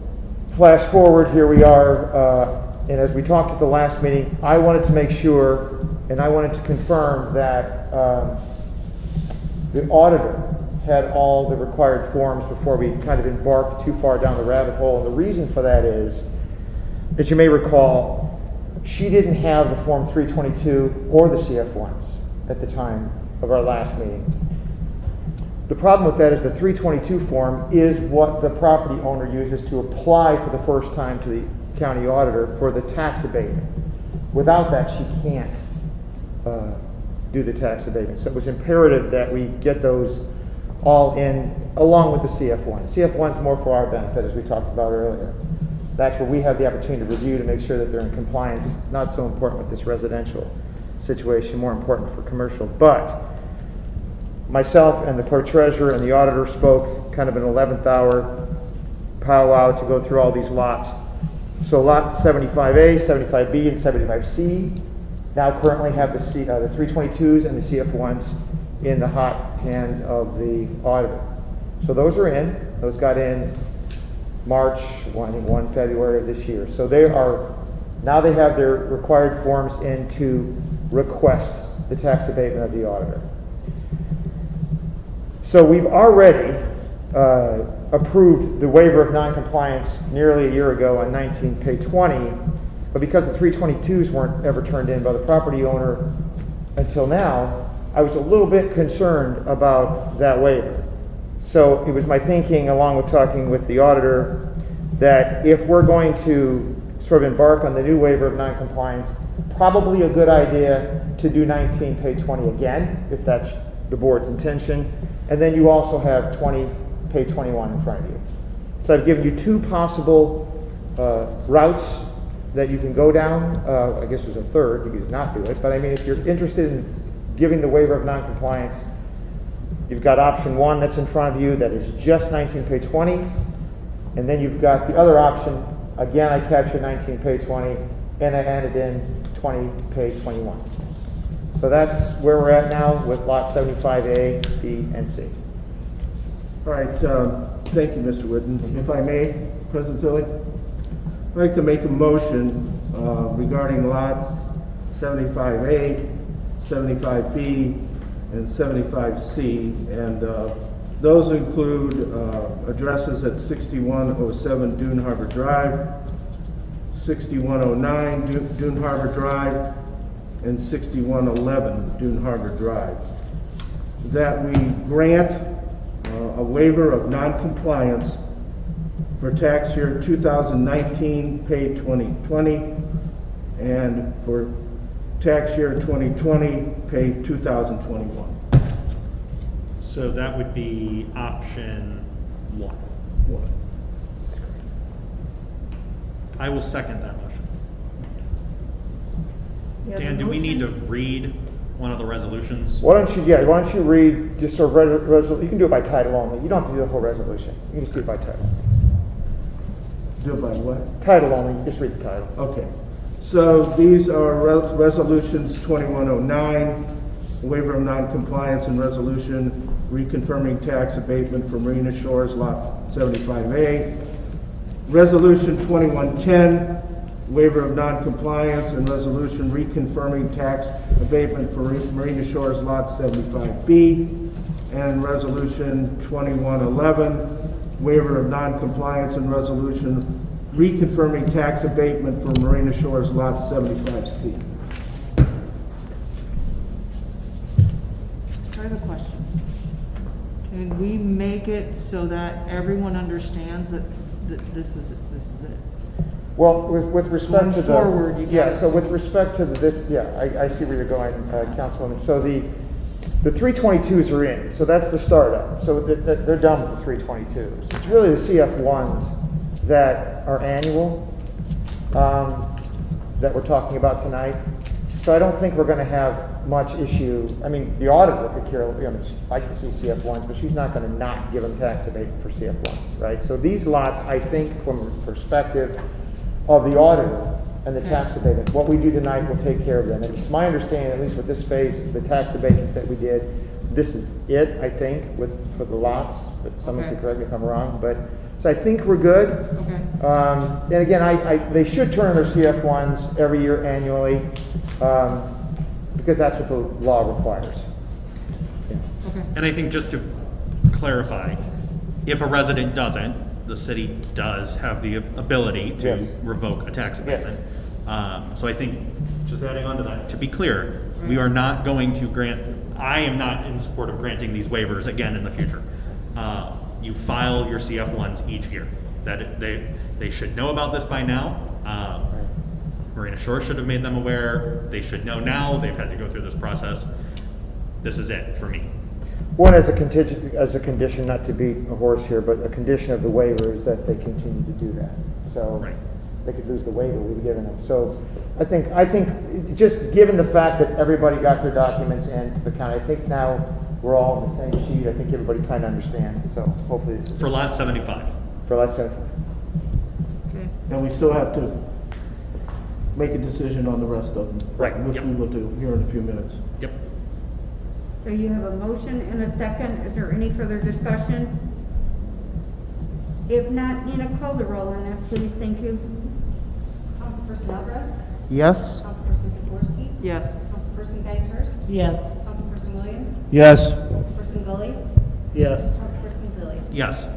flash forward, here we are, and as we talked at the last meeting, I wanted to make sure, and I wanted to confirm that the auditor had all the required forms before we kind of embarked too far down the rabbit hole. And the reason for that is, as you may recall, she didn't have the Form 322 or the CF1s at the time of our last meeting. The problem with that is the 322 form is what the property owner uses to apply for the first time to the county auditor for the tax abatement. Without that, she can't do the tax abatement. So it was imperative that we get those all in along with the CF1. CF1 is more for our benefit, as we talked about earlier. That's where we have the opportunity to review to make sure that they're in compliance. Not so important with this residential situation, more important for commercial. But myself and the clerk treasurer and the auditor spoke kind of an 11th hour powwow to go through all these lots. So lot 75A, 75B, and 75C now currently have the 322s and the CF1s in the hot hands of the auditor. So those are in. Those got in March, I think 1 February of this year. So they have their required forms in to request the tax abatement of the auditor. So we've already approved the waiver of noncompliance nearly a year ago on 19 pay 20, but because the 322s weren't ever turned in by the property owner until now, I was a little bit concerned about that waiver. So it was my thinking, along with talking with the auditor, that if we're going to sort of embark on the new waiver of noncompliance, probably a good idea to do 19 pay 20 again, if that's the board's intention. And then you also have 20 pay 21 in front of you. So I've given you 2 possible routes that you can go down. I guess there's a third, you could not do it. But I mean, if you're interested in giving the waiver of noncompliance, you've got option 1 that's in front of you that is just 19 pay 20. And then you've got the other option. Again, I captured 19 pay 20 and I added in 20 pay 21. So that's where we're at now with lot 75A, B, and C. All right, thank you, Mr. Whitten. If I may, President Zilli, I'd like to make a motion regarding lots 75A, 75B, and 75C, and those include addresses at 6107 Dune Harbor Drive, 6109 Dune Harbor Drive, and 6111 Dune Harbor Drive. That we grant a waiver of noncompliance for tax year 2019 pay 2020 and for tax year 2020 pay 2021. So that would be option 1. I will second that motion. Dan, do we need to read one of the resolutions? Why don't you read just sort of you can do it by title only. You don't have to do the whole resolution. You can just do it by title. Do it by what? Title only, just read the title. Okay. So these are resolutions 2109, waiver of noncompliance, and resolution reconfirming tax abatement for Marina Shores Lot 75A. Resolution 2110, waiver of noncompliance, and resolution reconfirming tax abatement for Marina Shores Lot 75B. And resolution 2111, waiver of noncompliance, and resolution reconfirming tax abatement for Marina Shores Lot 75C. I have a question. Can we make it so that everyone understands that this is it? Well, with respect Going to the forward, you yeah, gotta- so with respect to this, yeah, I see where you're going, Councilwoman. So the 322s are in, so that's the startup. So they're done with the 322s. It's really the CF1s that are annual that we're talking about tonight. So I don't think we're going to have much issue. I mean, the auditor could care, like to see CF1s, but she's not going to not give them tax abatement for CF1s, right? So these lots, I think, from the perspective of the auditor and the tax abatement, what we do tonight will take care of them. And it's my understanding, at least with this phase, the tax abatements that we did, this is it, I think, for the lots. But someone could correct me if I'm wrong. But so I think we're good. Okay. And again, they should turn their CF1s every year annually because that's what the law requires. Yeah. Okay. And I think just to clarify, if a resident doesn't, the city does have the ability to Yes. revoke a tax abatement. Yes. So I think, just adding on to that, to be clear, we are not going to grant, I am not in support of granting these waivers again in the future. You file your CF1s each year. That they should know about this by now. Marina Shores should have made them aware. They should know now. They've had to go through this process. This is it for me. One, as a condition, not to beat a horse here, but a condition of the waiver is that they continue to do that. So Right. they could lose the waiver we've given them. So I think just given the fact that everybody got their documents in to the county, I think now we're all on the same sheet. I think everybody kind of understands. So hopefully this is For lot 75. for less than. Okay. And we still have to make a decision on the rest of them. Right. Which Yep. we will do here in a few minutes. Yep. So you have a motion and a second. Is there any further discussion? If not, Nina, call the roll on that, please. Thank you. Councilperson Everest, Yes. Councilperson Jaworski, Yes. Councilperson Geisler, Yes. Councilperson Williams, Yes. Councilperson Gully, Yes. Councilperson Zilli. Yes.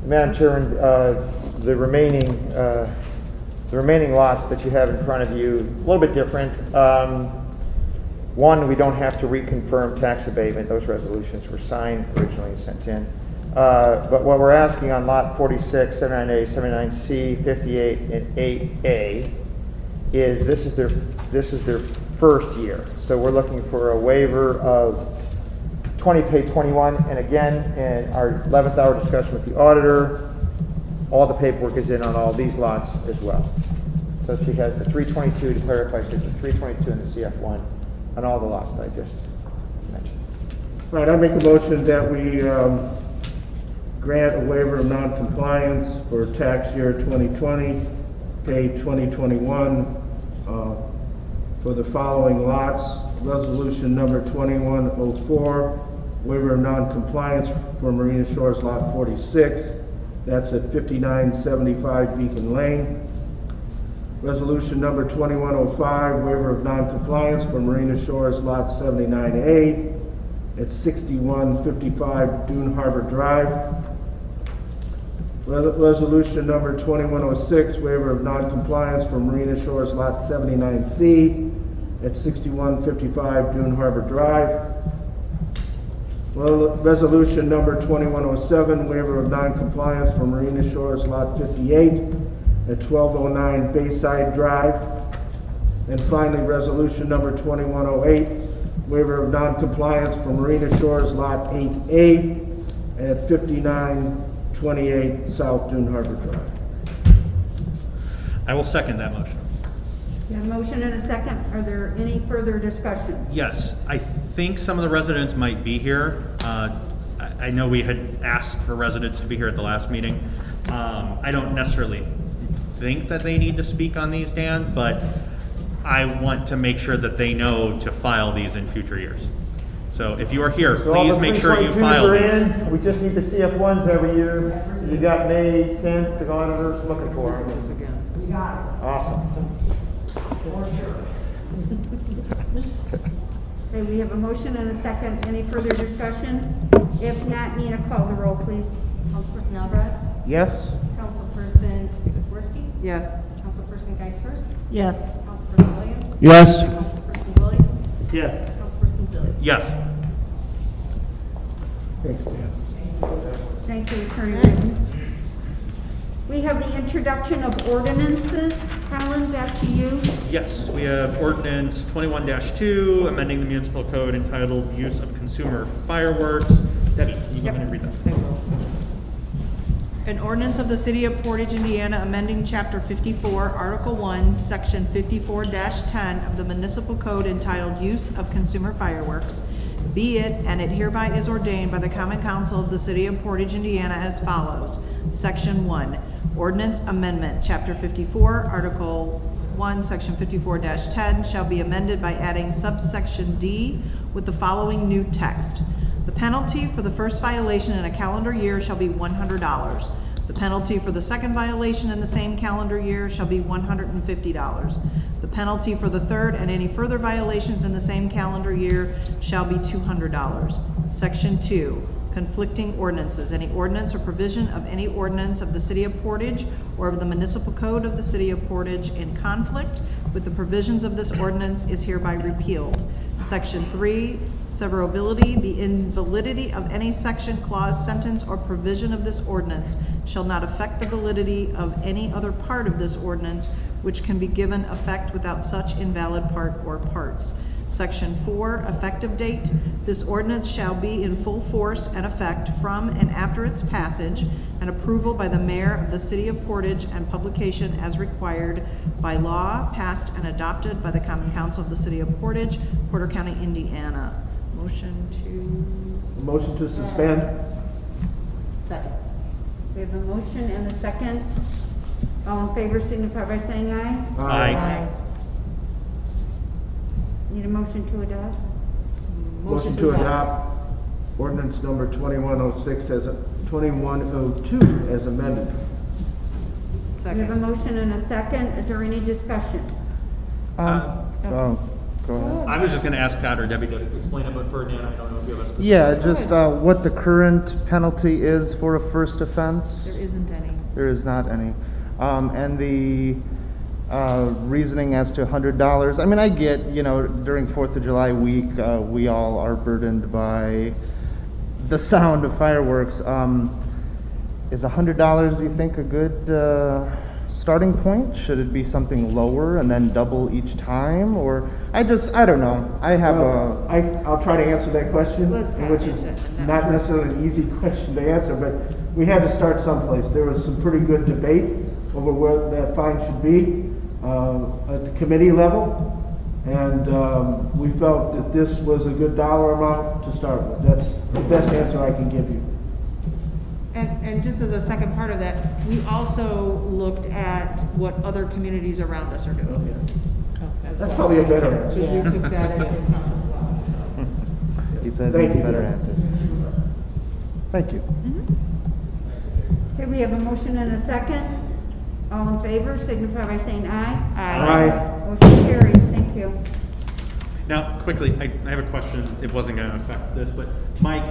Madam Chairman, the remaining lots that you have in front of you, a little bit different. One, we don't have to reconfirm tax abatement. Those resolutions were signed originally and sent in. But what we're asking on lot 46, 79A, 79C, 58, and 8A is this is their first year. So we're looking for a waiver of 20 21, and again, in our 11th hour discussion with the auditor, all the paperwork is in on all these lots as well. So she has the 322 to clarify, she has the 322 and the CF1 on all the lots that I just mentioned. All right, I make a motion that we grant a waiver of noncompliance for tax year 2020, pay 2021 for the following lots. Resolution number 2104, waiver of noncompliance for Marina Shores Lot 46. That's at 5975 Beacon Lane. Resolution number 2105, waiver of noncompliance for Marina Shores Lot 79A at 6155 Dune Harbor Drive. Resolution number 2106, waiver of noncompliance for Marina Shores Lot 79C at 6155 Dune Harbor Drive. Resolution number 2107, waiver of noncompliance for Marina Shores Lot 58 at 1209 Bayside Drive. And finally, resolution number 2108, waiver of noncompliance for Marina Shores Lot 8A at 5928 South Dune Harbor Drive. I will second that motion. You have a motion and a second. Are there any further discussion? Yes, I think some of the residents might be here. I know we had asked for residents to be here at the last meeting. I don't necessarily think that they need to speak on these, Dan, but I want to make sure that they know to file these in future years. So if you are here, So all please the make sure you 322s file are these. in. We just need the CF1s every year. You got May 10th, the auditor's looking for them. We got it, Awesome. for sure. Okay, we have a motion and a second. Any further discussion? If not, Nina, call the roll, please. Councilperson Alvarez? Yes? Councilperson Jaworski? Yes. Councilperson Geisfors? Yes. Councilperson Williams? Yes. Councilperson Williams? Yes. Councilperson Zilli? Yes. Thanks, Dan. Thank you, Attorney Reed. We have the introduction of ordinances. Colin, back to you. Yes, we have ordinance 21-2, amending the municipal code entitled Use of Consumer Fireworks. Debbie, can you go ahead and read that? An ordinance of the City of Portage, Indiana, amending Chapter 54, Article 1, Section 54-10 of the Municipal Code entitled Use of Consumer Fireworks. Be it, and it hereby is ordained by the Common Council of the City of Portage, Indiana as follows. Section 1, Ordinance Amendment, Chapter 54, Article 1, Section 54-10 shall be amended by adding subsection D with the following new text. The penalty for the first violation in a calendar year shall be $100. The penalty for the second violation in the same calendar year shall be $150. The penalty for the third and any further violations in the same calendar year shall be $200. Section 2, conflicting ordinances. Any ordinance or provision of any ordinance of the City of Portage or of the Municipal Code of the City of Portage in conflict with the provisions of this ordinance is hereby repealed. Section 3, severability. The invalidity of any section, clause, sentence, or provision of this ordinance shall not affect the validity of any other part of this ordinance which can be given effect without such invalid part or parts. Section 4, effective date. This ordinance shall be in full force and effect from and after its passage and approval by the mayor of the City of Portage and publication as required by law, passed and adopted by the Common Council of the City of Portage, Porter County, Indiana. Motion Motion to suspend? Second. We have a motion and a second. All in favor signify by saying aye. Aye. Need a motion to adopt? Motion to adopt ordinance number 2102 as amended. We have a motion and a second. Is there any discussion? Oh, go ahead. I was just going to ask Todd or Debbie to explain it, but for Dan, I don't know if you have a specific. Yeah, just what the current penalty is for a first offense. There isn't any. There is not any. And the reasoning as to $100. I mean, I get, during 4th of July week, we all are burdened by the sound of fireworks. Is $100, do you think, a good starting point? Should it be something lower and then double each time? Or, I don't know. I have I'll try to answer that question, which is not necessarily an easy question to answer, but we had to start someplace. There was some pretty good debate over where that fine should be at the committee level, and we felt that this was a good dollar amount to start with. That's the best answer I can give you. And just as a second part of that, we also looked at what other communities around us are doing. That's probably a better answer. We took that into account as well. So. He said Thank a you. better answer. Thank you. Okay, we have a motion and a second. All in favor signify by saying aye. Aye. Motion carries. Thank you. Now, quickly, I have a question. It wasn't going to affect this, but Mike,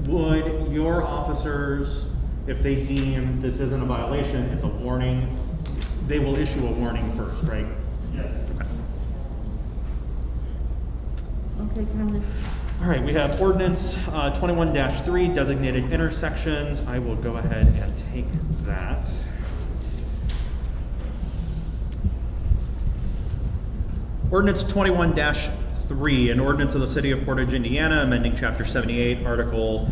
would your officers, if they deem this isn't a violation, it's a warning, they will issue a warning first, right? Yes. Okay, Colin. All right, we have ordinance 21-3, designated intersections. I will go ahead and take that. Ordinance 21-3, an ordinance of the City of Portage, Indiana, amending Chapter 78, Article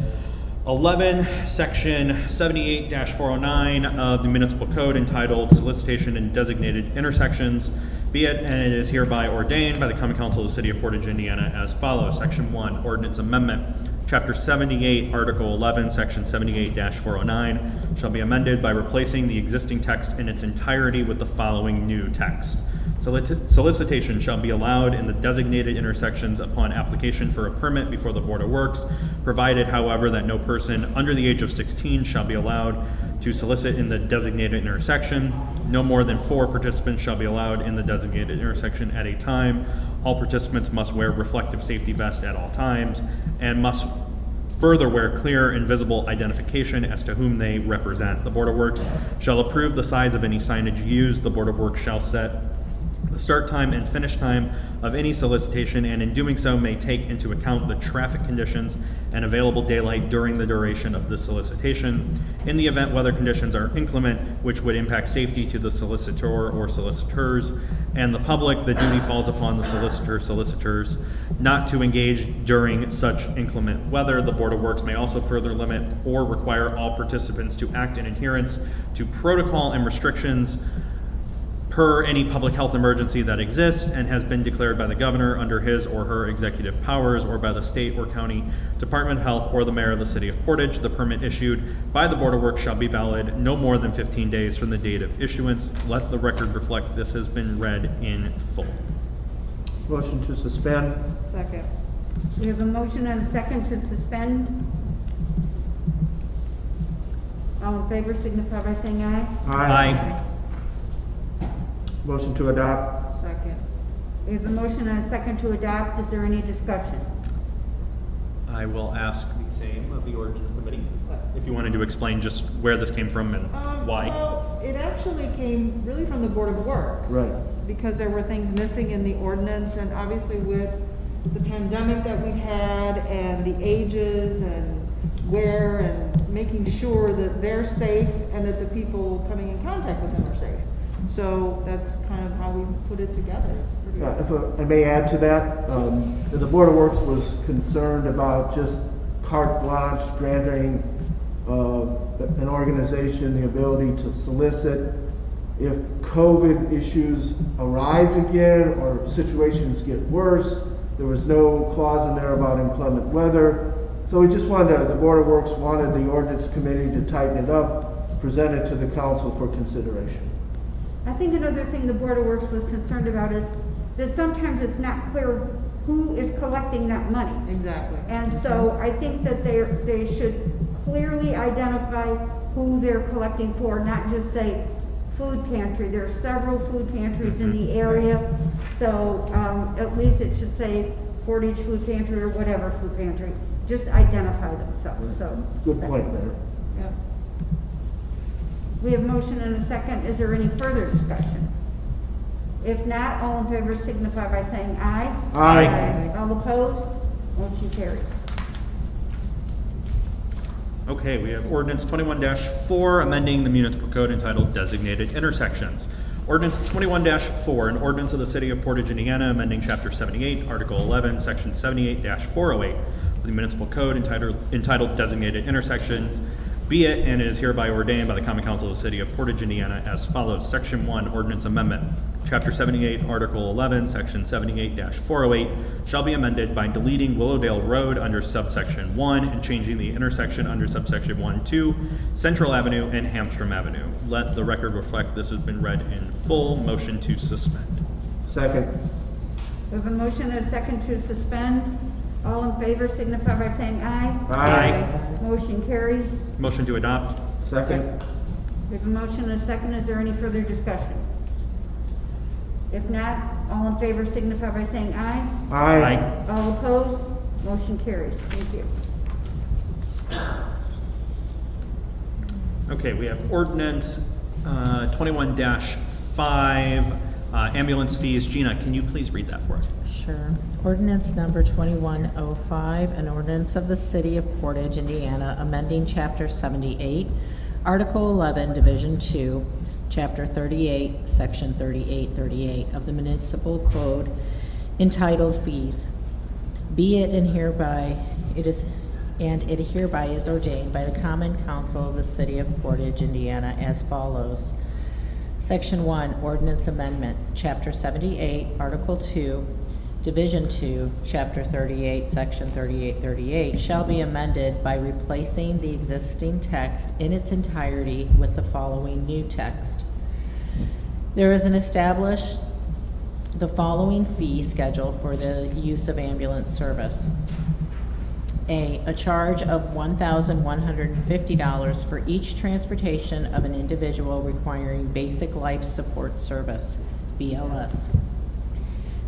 11, Section 78-409 of the Municipal Code entitled Solicitation in Designated Intersections Be it and it is hereby ordained by the Common Council of the City of Portage, Indiana as follows. Section 1, Ordinance Amendment, Chapter 78, Article 11, Section 78-409 shall be amended by replacing the existing text in its entirety with the following new text. Solicitation shall be allowed in the designated intersections upon application for a permit before the Board of Works, provided, however, that no person under the age of 16 shall be allowed to solicit in the designated intersection. No more than 4 participants shall be allowed in the designated intersection at a time. All participants must wear reflective safety vests at all times and must further wear clear and visible identification as to whom they represent. The Board of Works shall approve the size of any signage used. The Board of Works shall set the start time and finish time of any solicitation, and in doing so may take into account the traffic conditions and available daylight during the duration of the solicitation. In the event weather conditions are inclement, which would impact safety to the solicitor or solicitors and the public, the duty falls upon the solicitors not to engage during such inclement weather. The Board of Works may also further limit or require all participants to act in adherence to protocol and restrictions per any public health emergency that exists and has been declared by the governor under his or her executive powers, or by the state or county Department of Health or the mayor of the city of Portage. The permit issued by the Board of Works shall be valid no more than 15 days from the date of issuance. Let the record reflect this has been read in full. Motion to suspend. Second. We have a motion and a second to suspend. All in favor signify by saying aye. Aye. Motion to adopt. Second. We have a motion and a second to adopt. Is there any discussion? I will ask the same of the ordinance committee, if you wanted to explain just where this came from and why. Well, it actually came really from the Board of Works. Right. Because there were things missing in the ordinance, and obviously with the pandemic that we've had and the ages and where, and making sure that they're safe and that the people coming in contact with them are safe. So that's kind of how we put it together. If I may add to that, the Board of Works was concerned about just carte blanche granting an organization the ability to solicit. If COVID issues arise again or situations get worse, there was no clause in there about inclement weather. So we just wanted the Board of Works wanted the ordinance committee to tighten it up, present it to the council for consideration. I think another thing the Board of Works was concerned about is that sometimes it's not clear who is collecting that money. Exactly. And so I think that they should clearly identify who they're collecting for, not just say food pantry. There are several food pantries in the area, so at least it should say Portage Food Pantry or whatever food pantry. Just identify themselves. So good point there. Yeah. We have motion and a second. Is there any further discussion? If not, all in favor signify by saying aye. Aye. All opposed? Motion carried. Okay, we have ordinance 21-4, amending the municipal code entitled Designated Intersections. Ordinance 21-4, an ordinance of the City of Portage, Indiana, amending Chapter 78, Article 11, Section 78-408 of the municipal code entitled Designated Intersections. Be it and is hereby ordained by the Common Council of the City of Portage, Indiana as follows. Section 1, Ordinance Amendment. Chapter 78, Article 11, Section 78-408 shall be amended by deleting Willowdale Road under subsection 1 and changing the intersection under subsection 1 to Central Avenue and Hamstrom Avenue. Let the record reflect this has been read in full. Motion to suspend. Second. We have a motion and a second to suspend. All in favor signify by saying aye. Aye. Motion carries. Motion to adopt. Second. We have a motion and a second. Is there any further discussion? If not, all in favor signify by saying aye. Aye. All opposed? Motion carries. Thank you. Okay, we have ordinance 21-5, ambulance fees. Gina, can you please read that for us? Sure. Ordinance number 2105, an ordinance of the City of Portage, Indiana, amending Chapter 78, Article 11, Division 2, Chapter 38, Section 3838 of the Municipal Code entitled Fees. Be it and hereby it hereby is ordained by the Common Council of the City of Portage, Indiana as follows. Section 1, Ordinance Amendment, Chapter 78, Article 2, Division 2, Chapter 38, Section 3838 shall be amended by replacing the existing text in its entirety with the following new text. There is an established the following fee schedule for the use of ambulance service. A charge of $1,150 for each transportation of an individual requiring basic life support service, BLS.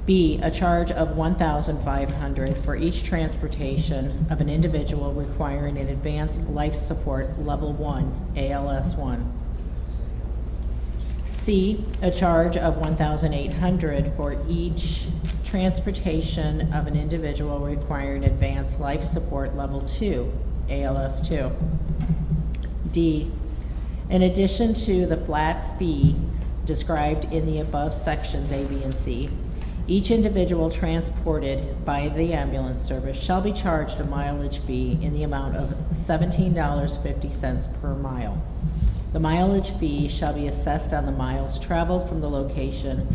B, a charge of $1,500 for each transportation of an individual requiring an advanced life support level 1, ALS 1. C, a charge of $1,800 for each transportation of an individual requiring advanced life support level 2, ALS 2. D, in addition to the flat fees described in the above sections A, B, and C, each individual transported by the ambulance service shall be charged a mileage fee in the amount of $17.50 per mile. The mileage fee shall be assessed on the miles traveled from the location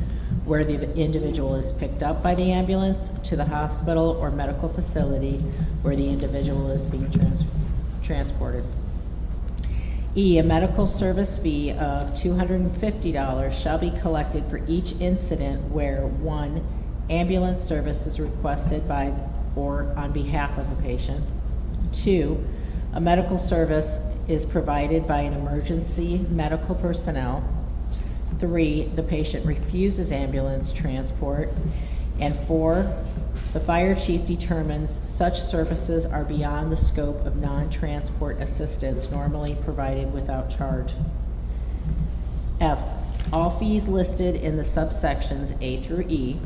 where the individual is picked up by the ambulance to the hospital or medical facility where the individual is being transported. E, a medical service fee of $250 shall be collected for each incident where 1, ambulance service is requested by or on behalf of a patient. 2, a medical service is provided by an emergency medical personnel. 3, the patient refuses ambulance transport. And 4, the fire chief determines such services are beyond the scope of non-transport assistance normally provided without charge. F, all fees listed in the subsections A through E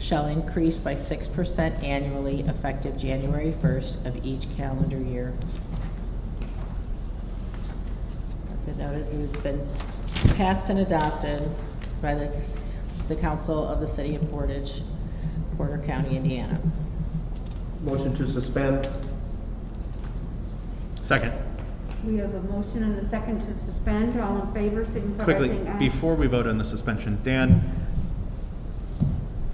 shall increase by 6% annually effective January 1st of each calendar year. The notice has been passed and adopted by the Council of the City of Portage, Porter County, Indiana. Motion to suspend. Second. We have a motion and a second to suspend. All in favor, signify by Quickly, saying aye. before we vote on the suspension, Dan,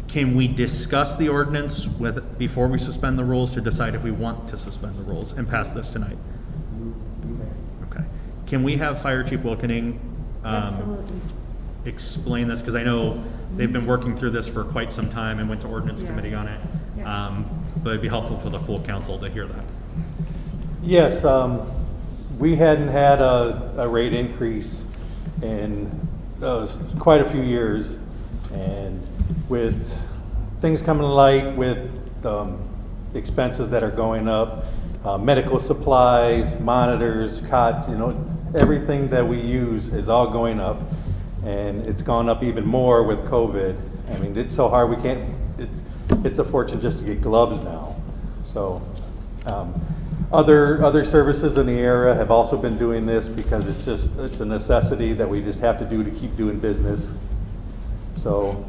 can we discuss the ordinance before we suspend the rules to decide if we want to suspend the rules and pass this tonight? Okay. Can we have Fire Chief Wilkening Absolutely. explain this? Because I know they've been working through this for quite some time and went to ordinance committee on it. Yeah. But it'd be helpful for the full council to hear that. Yes, we hadn't had a rate increase in quite a few years, and with things coming to light, with expenses that are going up, medical supplies, monitors, cots, everything that we use is all going up, and it's gone up even more with COVID. I mean, it's so hard, it's a fortune just to get gloves now. So other services in the area have also been doing this because it's a necessity that we just have to do to keep doing business. So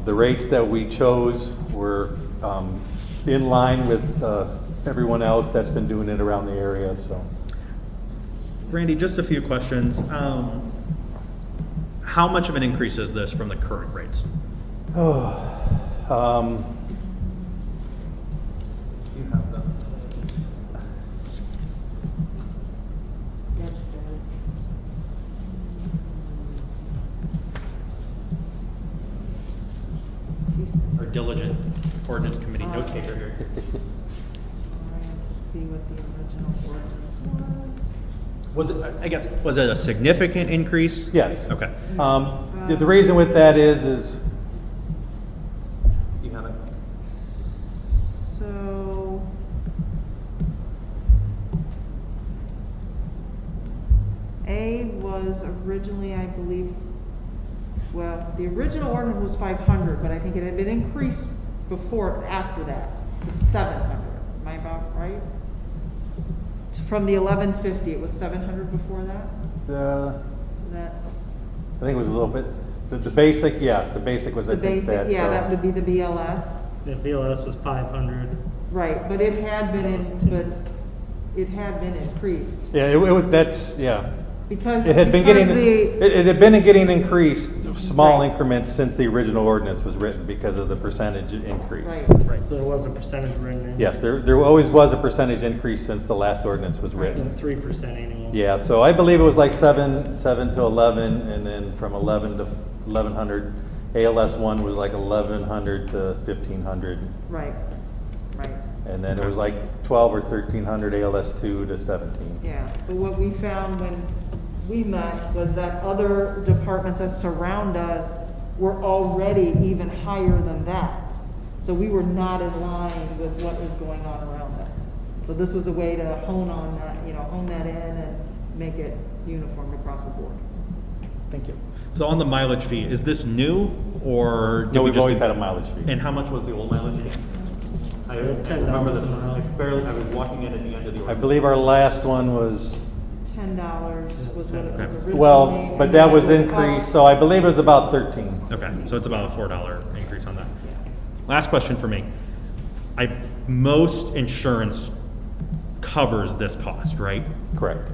the rates that we chose were in line with everyone else that's been doing it around the area. So, Randy, just a few questions. How much of an increase is this from the current rates? You have them. Our diligent ordinance committee note taker here. To see what the original ordinance was. Was it a significant increase? yes. Okay. The reason with that is You have it? So, A was originally, I believe, well, the original ordinance was 500, but I think it had been increased after that, to 700. Am I about right? From the 1150, it was 700 before that? That, I think it was a little bit, the basic, the basic was, the I think, basic, that. yeah, so- that would be the BLS. The BLS was 500. Right, but it had been increased. Yeah, that's, yeah. Because It had been getting, because the- it had been getting increased, small increments since the original ordinance was written because of the percentage increase. Right. So there was a percentage written in. Yes, there always was a percentage increase since the last ordinance was And written. 3% annual. Yeah, so I believe it was like 7 to 11, and then from 11 to 1100. ALS 1 was like 1100 to 1500. Right. And then it was like 12 or 1300 ALS 2 to 17. Yeah, but what we found when we met was that other departments that surround us were already even higher than that. So we were not in line with what was going on around us. So this was a way to hone on that, hone that in and make it uniform across the board. Thank you. So on the mileage fee, is this new or? did No, we we've just always do- had a mileage fee. And how much was the old mileage fee? I remember this, I barely, I was walking in at the end of the I ordinance. believe our last one was, $10 was what it was originally. well, but and that then was it increased, so I believe it was about 13. Okay, so it's about a $4 increase on that. Last question for me. Most insurance covers this cost, right? Correct.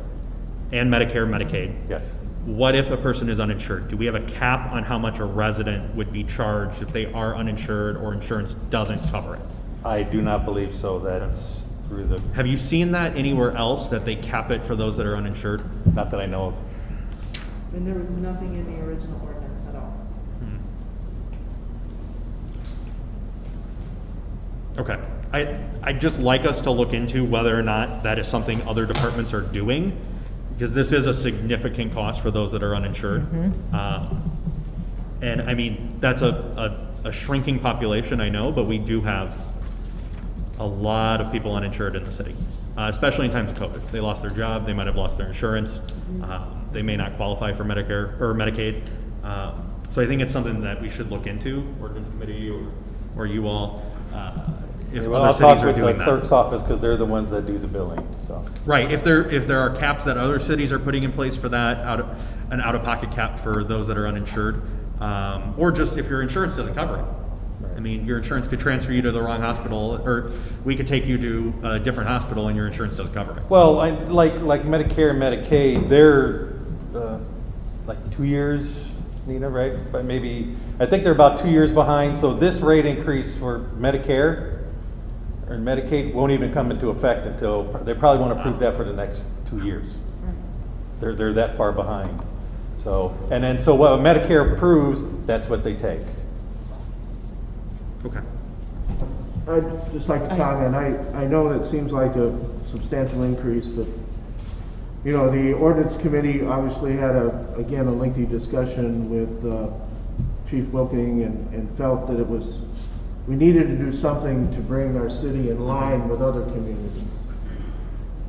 And Medicare, Medicaid. Yes. What if a person is uninsured? Do we have a cap on how much a resident would be charged if they are uninsured or insurance doesn't cover it? I do not believe so. That's through the, Have you seen that anywhere else, that they cap it for those that are uninsured? not that I know of. And there was nothing in the original ordinance at all. Okay. I'd just like us to look into whether or not that is something other departments are doing, because this is a significant cost for those that are uninsured. And I mean, that's a shrinking population, I know, but we do have a lot of people uninsured in the city, especially in times of COVID. They lost their job, they might have lost their insurance, they may not qualify for Medicare or Medicaid. So I think it's something that we should look into, ordinance committee or you all, if Well, other I'll talk cities are with the doing that. clerk's office because they're the ones that do the billing, so. Right, if there are caps that other cities are putting in place for that, an out-of-pocket cap for those that are uninsured, or just if your insurance doesn't cover it. I mean, your insurance could transfer you to the wrong hospital, or we could take you to a different hospital and your insurance doesn't cover it. Well, like Medicare and Medicaid, they're like 2 years, Nina, right? But maybe, I think they're about 2 years behind, so this rate increase for Medicare or Medicaid won't even come into effect until, they probably won't approve that for the next 2 years. They're that far behind. So, and then, so what Medicare approves, that's what they take. Okay. I'd just like to comment, I know that seems like a substantial increase, but, the ordinance committee obviously had again, a lengthy discussion with Chief Wilking and felt that we needed to do something to bring our city in line with other communities.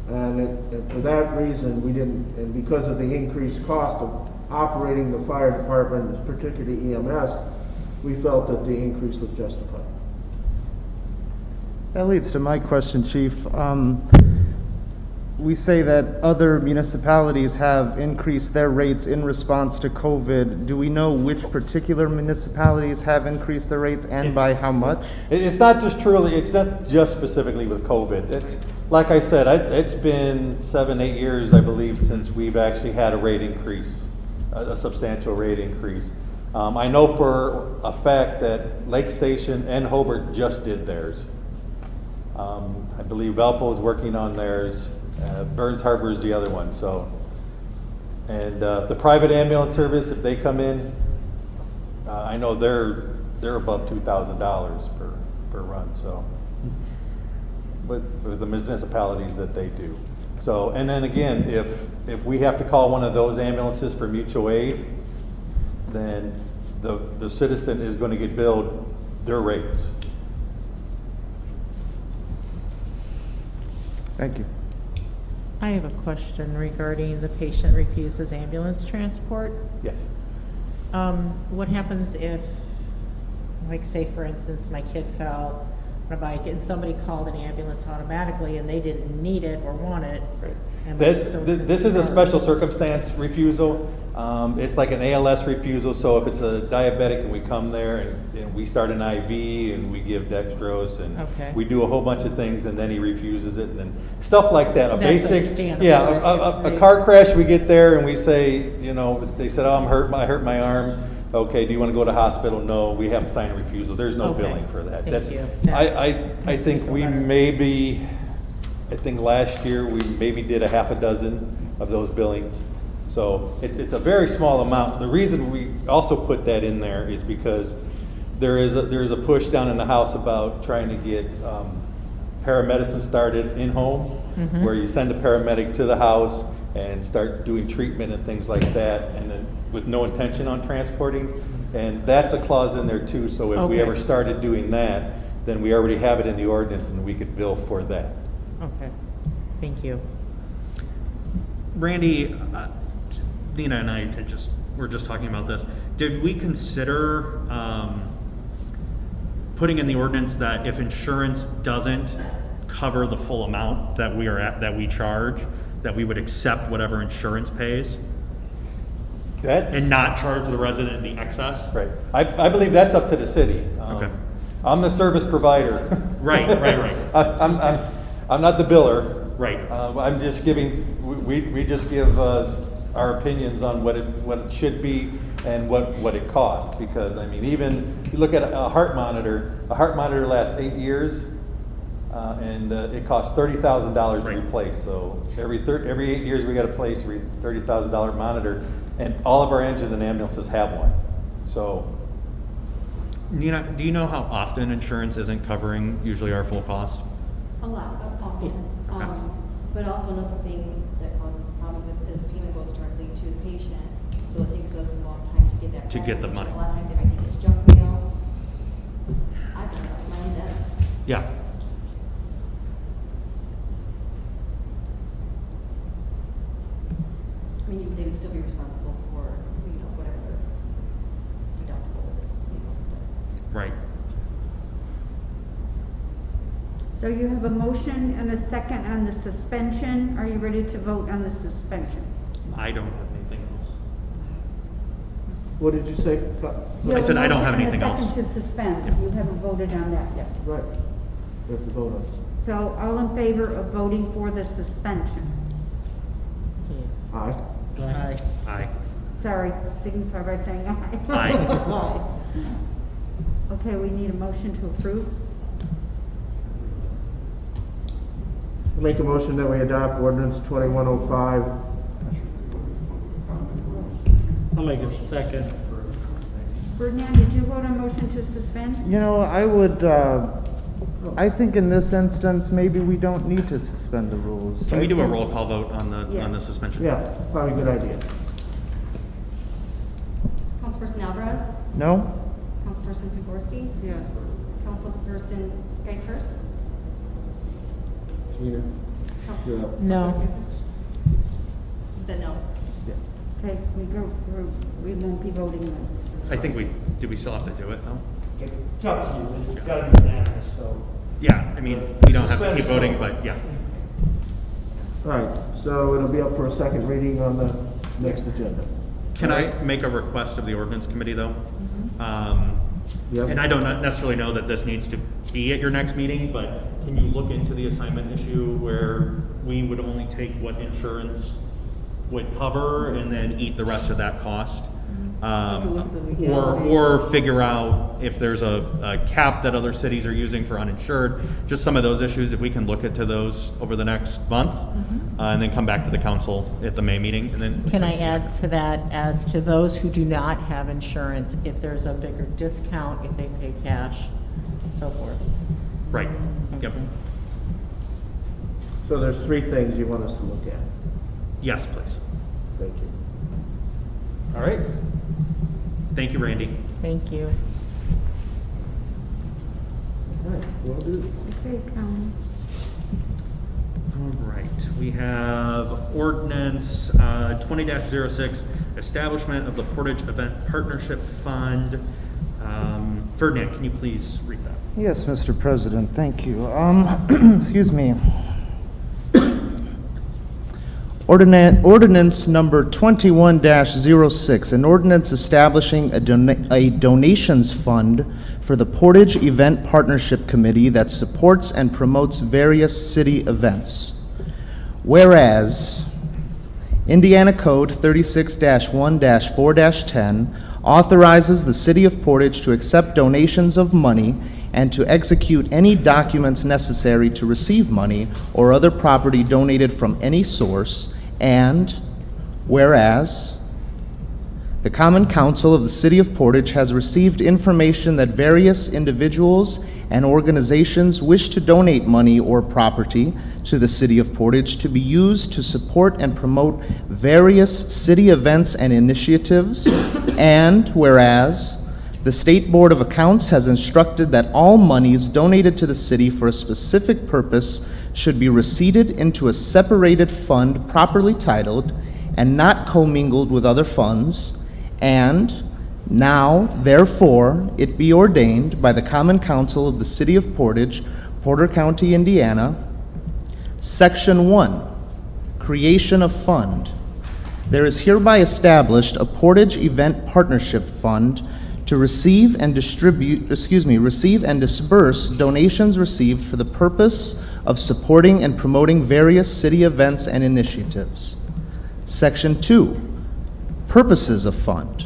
And for that reason, we didn't, and because of the increased cost of operating the fire department, particularly EMS, we felt that the increase was justified. That leads to my question, Chief. We say that other municipalities have increased their rates in response to COVID. Do we know which particular municipalities have increased their rates and by how much? It's not just specifically with COVID. It's, like I said, it's been 7-8 years, I believe, since we've actually had a rate increase, a substantial rate increase. I know for a fact that Lake Station and Hobart just did theirs. I believe Valpo is working on theirs. Burns Harbor is the other one. So, and the private ambulance service, if they come in, I know they're above $2,000 per run. So, with the municipalities that they do. So, and then again, if we have to call one of those ambulances for mutual aid, then the citizen is going to get billed their rates. Thank you. I have a question regarding the patient refuses ambulance transport. Yes. What happens if, like, say for instance, my kid fell on a bike and somebody called an ambulance automatically and they didn't need it or want it? Right. Am I This still is a concerned? special circumstance refusal. It's like an ALS refusal, so if it's a diabetic and we come there and we start an IV and we give dextrose and Okay. we do a whole bunch of things and then he refuses it and then stuff like that. A That's basic, understandable. yeah, a car crash, we get there and we say, you know, they said, oh, I hurt my arm. Okay, do you want to go to hospital? No, we have to sign a refusal. There's no Okay. billing for that. Thank you. I think we maybe, I think last year we maybe did a half a dozen of those billings. So it's a very small amount. The reason we also put that in there is because there is a push down in the House about trying to get paramedicine started in home, where you send a paramedic to the house and start doing treatment and things like that, and then with no intention on transporting. And that's a clause in there too, so if we Okay. ever started doing that, then we already have it in the ordinance and we could bill for that. Okay, thank you. Randy, Nina and I were just talking about this. Did we consider putting in the ordinance that if insurance doesn't cover the full amount that we charge, that we would accept whatever insurance pays and not charge the resident the excess? Right. I believe that's up to the city. Okay. I'm the service provider. Right. I'm not the biller. Right. I'm just giving, we just give our opinions on what it should be and what it costs. Because, I mean, even if you look at a heart monitor lasts 8 years, and it costs $30,000 to replace. So every 8 years we got to place a $30,000 monitor, and all of our engines and ambulances have one. So. Nina, do you know how often insurance isn't covering usually our full cost? A lot of often. But also another thing that causes problems is payment goes directly to the patient, so it takes us a long time to get that. To get the money. A lot of times I think it's junk mail. I've done that with my own debts. Yeah. I mean, they would still be responsible for, whatever deductible it is, but. Right. So you have a motion and a second on the suspension. Are you ready to vote on the suspension? I don't have anything else. What did you say? I said I don't have anything You have a else. motion and a second to suspend. You haven't voted on that yet. Right. We have to vote on it. So all in favor of voting for the suspension? Aye. Aye. Aye. Sorry, signify by saying aye. Aye. Okay, we need a motion to approve. Make a motion that we adopt ordinance 2105. I'll make a second. Ferdinand, did you vote on motion to suspend? You know, I would, I think in this instance, maybe we don't need to suspend the rules. Can we do a roll call vote on the suspension? Yeah, probably a good idea. Councilperson Alvarez? No? Councilperson Pivorsky? Yes. Councilperson Geishurst? Tina, you're up. No. You said no? Okay, we won't be voting then. I think do we still have to do it though? It's up to you, it's gotta be unanimous, so. Yeah, I mean, we don't have to keep voting, but yeah. All right, so it'll be up for a second reading on the next agenda. Can I make a request of the ordinance committee though? Yes. And I don't necessarily know that this needs to be at your next meeting, but can you look into the assignment issue where we would only take what insurance would cover and then eat the rest of that cost? Or figure out if there's a cap that other cities are using for uninsured, just some of those issues, if we can look into those over the next month, and then come back to the council at the May meeting, and then. Can I add to that, as to those who do not have insurance, if there's a bigger discount, if they pay cash, so forth? Right, yep. So there's three things you want us to look at. Yes, please. Thank you. All right. Thank you, Randy. Thank you. All right, will do. Okay, All right, we have ordinance 20-06, establishment of the Portage Event Partnership Fund. Ferdinand, can you please read that? Yes, Mr. President, thank you. Excuse me. Ordinance number 21-06, an ordinance establishing a donations fund for the Portage Event Partnership Committee that supports and promotes various city events. Whereas Indiana Code 36-1-4-10 authorizes the City of Portage to accept donations of money and to execute any documents necessary to receive money or other property donated from any source, and whereas the Common Council of the City of Portage has received information that various individuals and organizations wish to donate money or property to the City of Portage to be used to support and promote various city events and initiatives, and whereas the State Board of Accounts has instructed that all monies donated to the city for a specific purpose should be receipted into a separated fund properly titled and not commingled with other funds, and now, therefore, it be ordained by the Common Council of the City of Portage, Porter County, Indiana, Section 1, Creation of Fund. There is hereby established a Portage Event Partnership Fund to receive and disburse donations received for the purpose of supporting and promoting various city events and initiatives. Section 2, Purposes of Fund.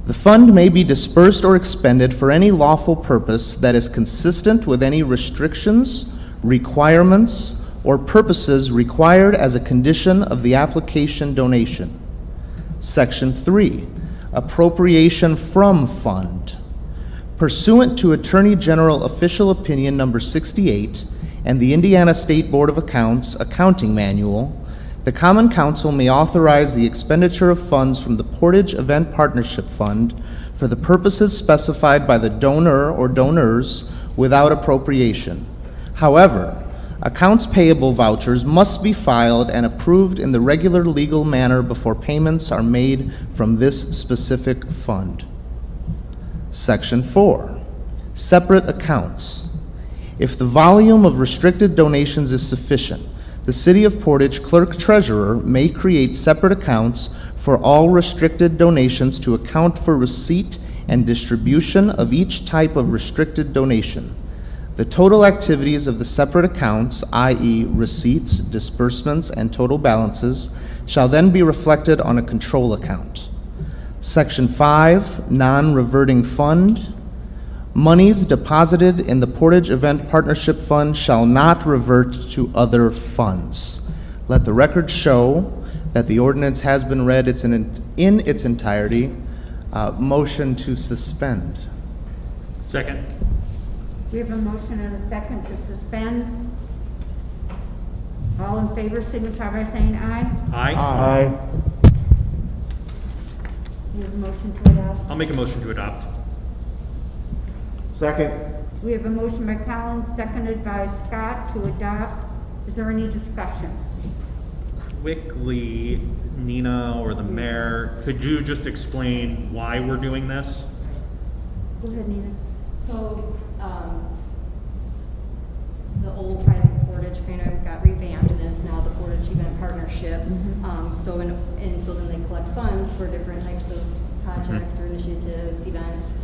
The fund may be dispersed or expended for any lawful purpose that is consistent with any restrictions, requirements, or purposes required as a condition of the application donation. Section 3, Appropriation from Fund. Pursuant to Attorney General Official Opinion Number 68 and the Indiana State Board of Accounts Accounting Manual, the Common Council may authorize the expenditure of funds from the Portage Event Partnership Fund for the purposes specified by the donor or donors without appropriation. However, accounts payable vouchers must be filed and approved in the regular legal manner before payments are made from this specific fund. Section 4, Separate Accounts. If the volume of restricted donations is sufficient, the City of Portage Clerk-Treasurer may create separate accounts for all restricted donations to account for receipt and distribution of each type of restricted donation. The total activities of the separate accounts, i.e. receipts, disbursements, and total balances, shall then be reflected on a control account. Section 5, Non-Reverting Fund. Monies deposited in the Portage Event Partnership Fund shall not revert to other funds. Let the record show that the ordinance has been read in its entirety. Motion to suspend. Second. We have a motion and a second to suspend. All in favor signify by saying aye. Aye. Aye. We have a motion to adopt. I'll make a motion to adopt. Second. We have a motion by Collins, seconded by Scott to adopt. Is there any discussion? Quickly, Nina or the mayor, could you just explain why we're doing this? Go ahead, Nina. So, the old Private Portage kind of got revamped, and it's now the Portage Event Partnership. So then they collect funds for different types of projects or initiatives, events.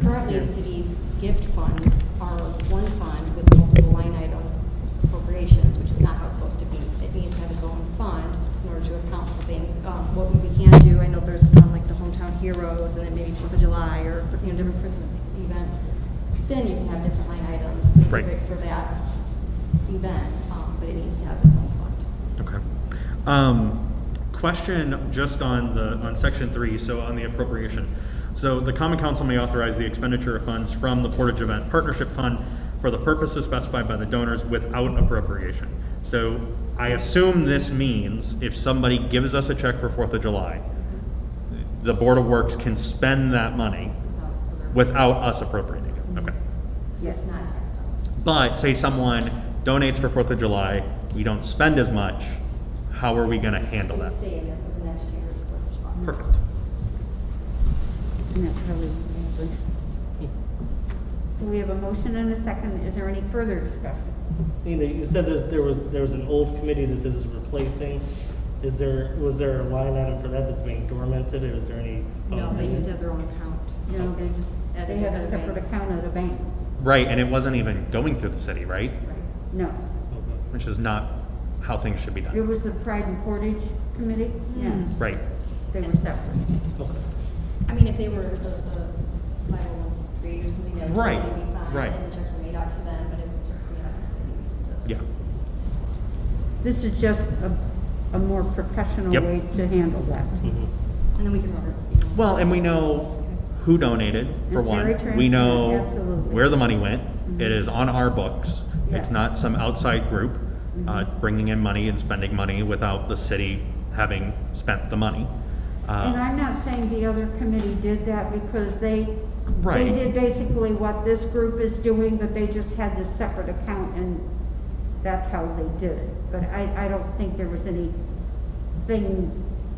Currently, the city's gift funds are one fund with multiple line item appropriations, which is not how it's supposed to be. It needs to have its own fund in order to account for things. What we can do, I know there's like the Hometown Heroes, and then maybe 4th of July, or different Christmas events. Then you can have different line items specific for that event, but it needs to have its own fund. Okay. Question just on section 3, so on the appropriation. So the Common Council may authorize the expenditure of funds from the Portage Event Partnership Fund for the purposes specified by the donors without appropriation. So I assume this means if somebody gives us a check for 4th of July, the Board of Works can spend that money without us appropriating it. Okay. Yes, not tax dollars. But say someone donates for 4th of July, we don't spend as much, how are we going to handle that? Stay in it for the next year's 4th of July. Perfect. And that's how we So we have a motion and a second. Is there any further discussion? Nina, you said there was an old committee that this is replacing. Was there a line item for that that's being dormanted, or is there any? No, they used to have their own account. No, they have a separate account at a bank. Right, and it wasn't even going through the city, right? No, Which is not how things should be it done. was the Pride and Portage Committee, yeah, Right. they were separate. I mean, if they were the 501c3 or something, that would Right, probably be fine. right. And the checks were made out to them, but if it's just made out to the city. Yeah. This is just a more professional Yep. way to handle that. And then we can run it. Well, and we know who donated, for It's very one. We transparent, know absolutely. where the money went. It is on our books. It's Yeah. not some outside group bringing in money and spending money without the city having spent the money. And I'm not saying the other committee did that because they Right. did basically what this group is doing, but they just had this separate account and that's how they did it. But I don't think there was anything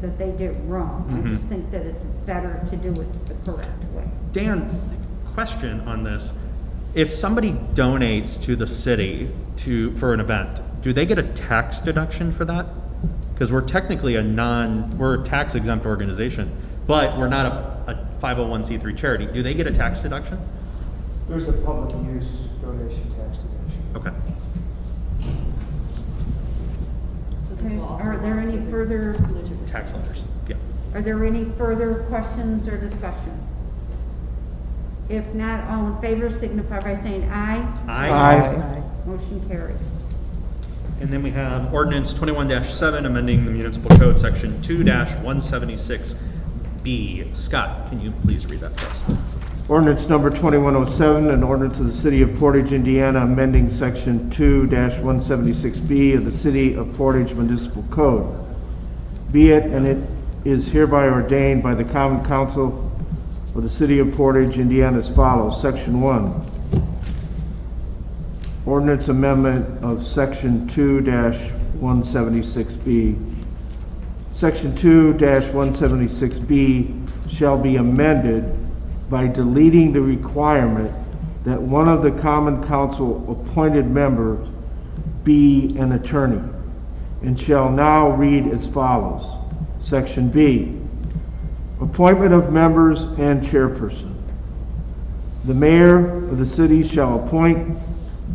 that they did wrong. I just think that it's better to do it the correct way. Dan, question on this. If somebody donates to the city for an event, do they get a tax deduction for that? Because we're technically we're a tax exempt organization, but we're not a 501c3 charity. Do they get a tax deduction? There's a public use donation tax deduction. Okay. So this Okay, will also are there any be the further, religious- Tax letters, yeah. are there any further questions or discussion? If not, all in favor signify by saying aye. Aye. Motion carries. And then we have ordinance 21-7, amending the municipal code, section 2-176B. Scott, can you please read that for us? Ordinance number 2107, an ordinance of the City of Portage, Indiana, amending Section 2-176B of the City of Portage Municipal Code. Be it, and it is hereby ordained by the Common Council of the City of Portage, Indiana, as follows. Section 1, ordinance amendment of Section 2-176B. Section 2-176B shall be amended by deleting the requirement that one of the Common Council appointed members be an attorney, and shall now read as follows. Section B, appointment of members and chairperson. The mayor of the city shall appoint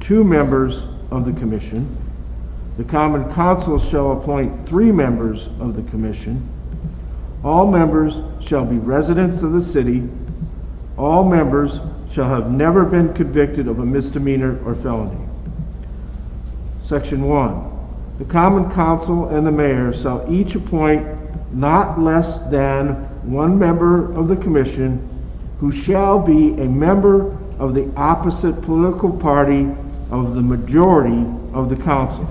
2 members of the commission. The Common Council shall appoint 3 members of the commission. All members shall be residents of the city. All members shall have never been convicted of a misdemeanor or felony. Section 1. The Common Council and the mayor shall each appoint not less than 1 member of the commission who shall be a member of the opposite political party of the majority of the council.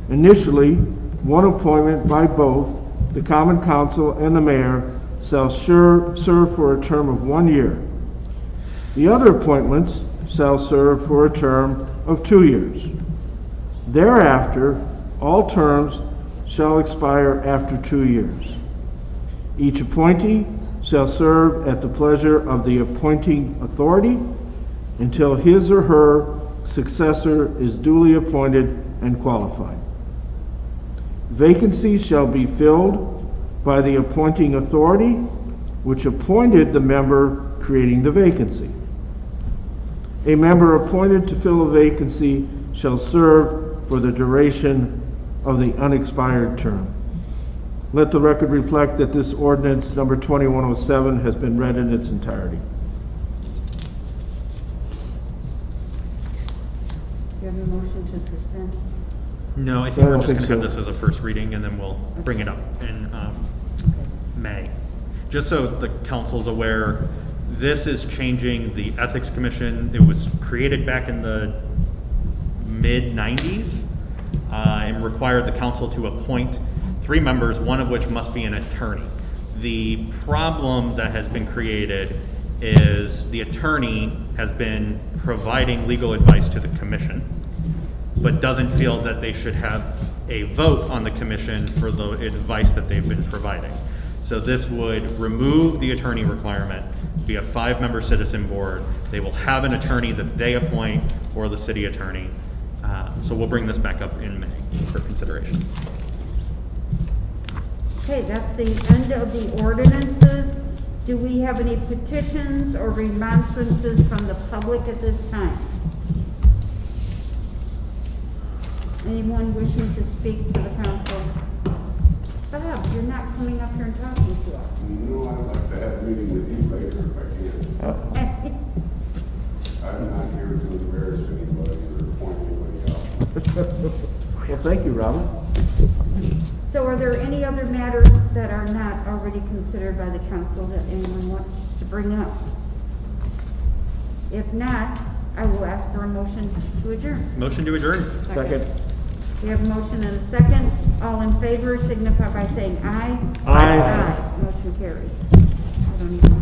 Initially, one appointment by both the Common Council and the mayor shall serve for a term of 1 year. The other appointments shall serve for a term of 2 years. Thereafter, all terms shall expire after 2 years. Each appointee shall serve at the pleasure of the appointing authority until his or her successor is duly appointed and qualified. Vacancies shall be filled by the appointing authority, which appointed the member creating the vacancy. A member appointed to fill a vacancy shall serve for the duration of the unexpired term. Let the record reflect that this ordinance number 2107 has been read in its entirety. Do you have a motion to suspend? No, I I think we're don't just going think to have so. this as a first reading, and then we'll bring it up in May. Just so the council's aware, this is changing the Ethics Commission. It was created back in the mid-90s and required the council to appoint 3 members, one of which must be an attorney. The problem that has been created is the attorney has been providing legal advice to the commission, but doesn't feel that they should have a vote on the commission for the advice that they've been providing. So this would remove the attorney requirement, be a 5-member citizen board. They will have an attorney that they appoint or the city attorney. So we'll bring this back up in May for consideration. Okay, that's the end of the ordinances. Do we have any petitions or remonstrances from the public at this time? Anyone wishing to speak to the council? Bob, you're not coming up here and talking to us. No, I'd like to have a meeting with you later if I can. I'm not here to embarrass anybody or point anybody out. Well, thank you, Robin. So are there any other matters that are not already considered by the council that anyone wants to bring up? If not, I will ask for a motion to adjourn. Motion to adjourn. Second. We have a motion and a second. All in favor signify by saying aye. Aye. Aye. Motion carries. I don't even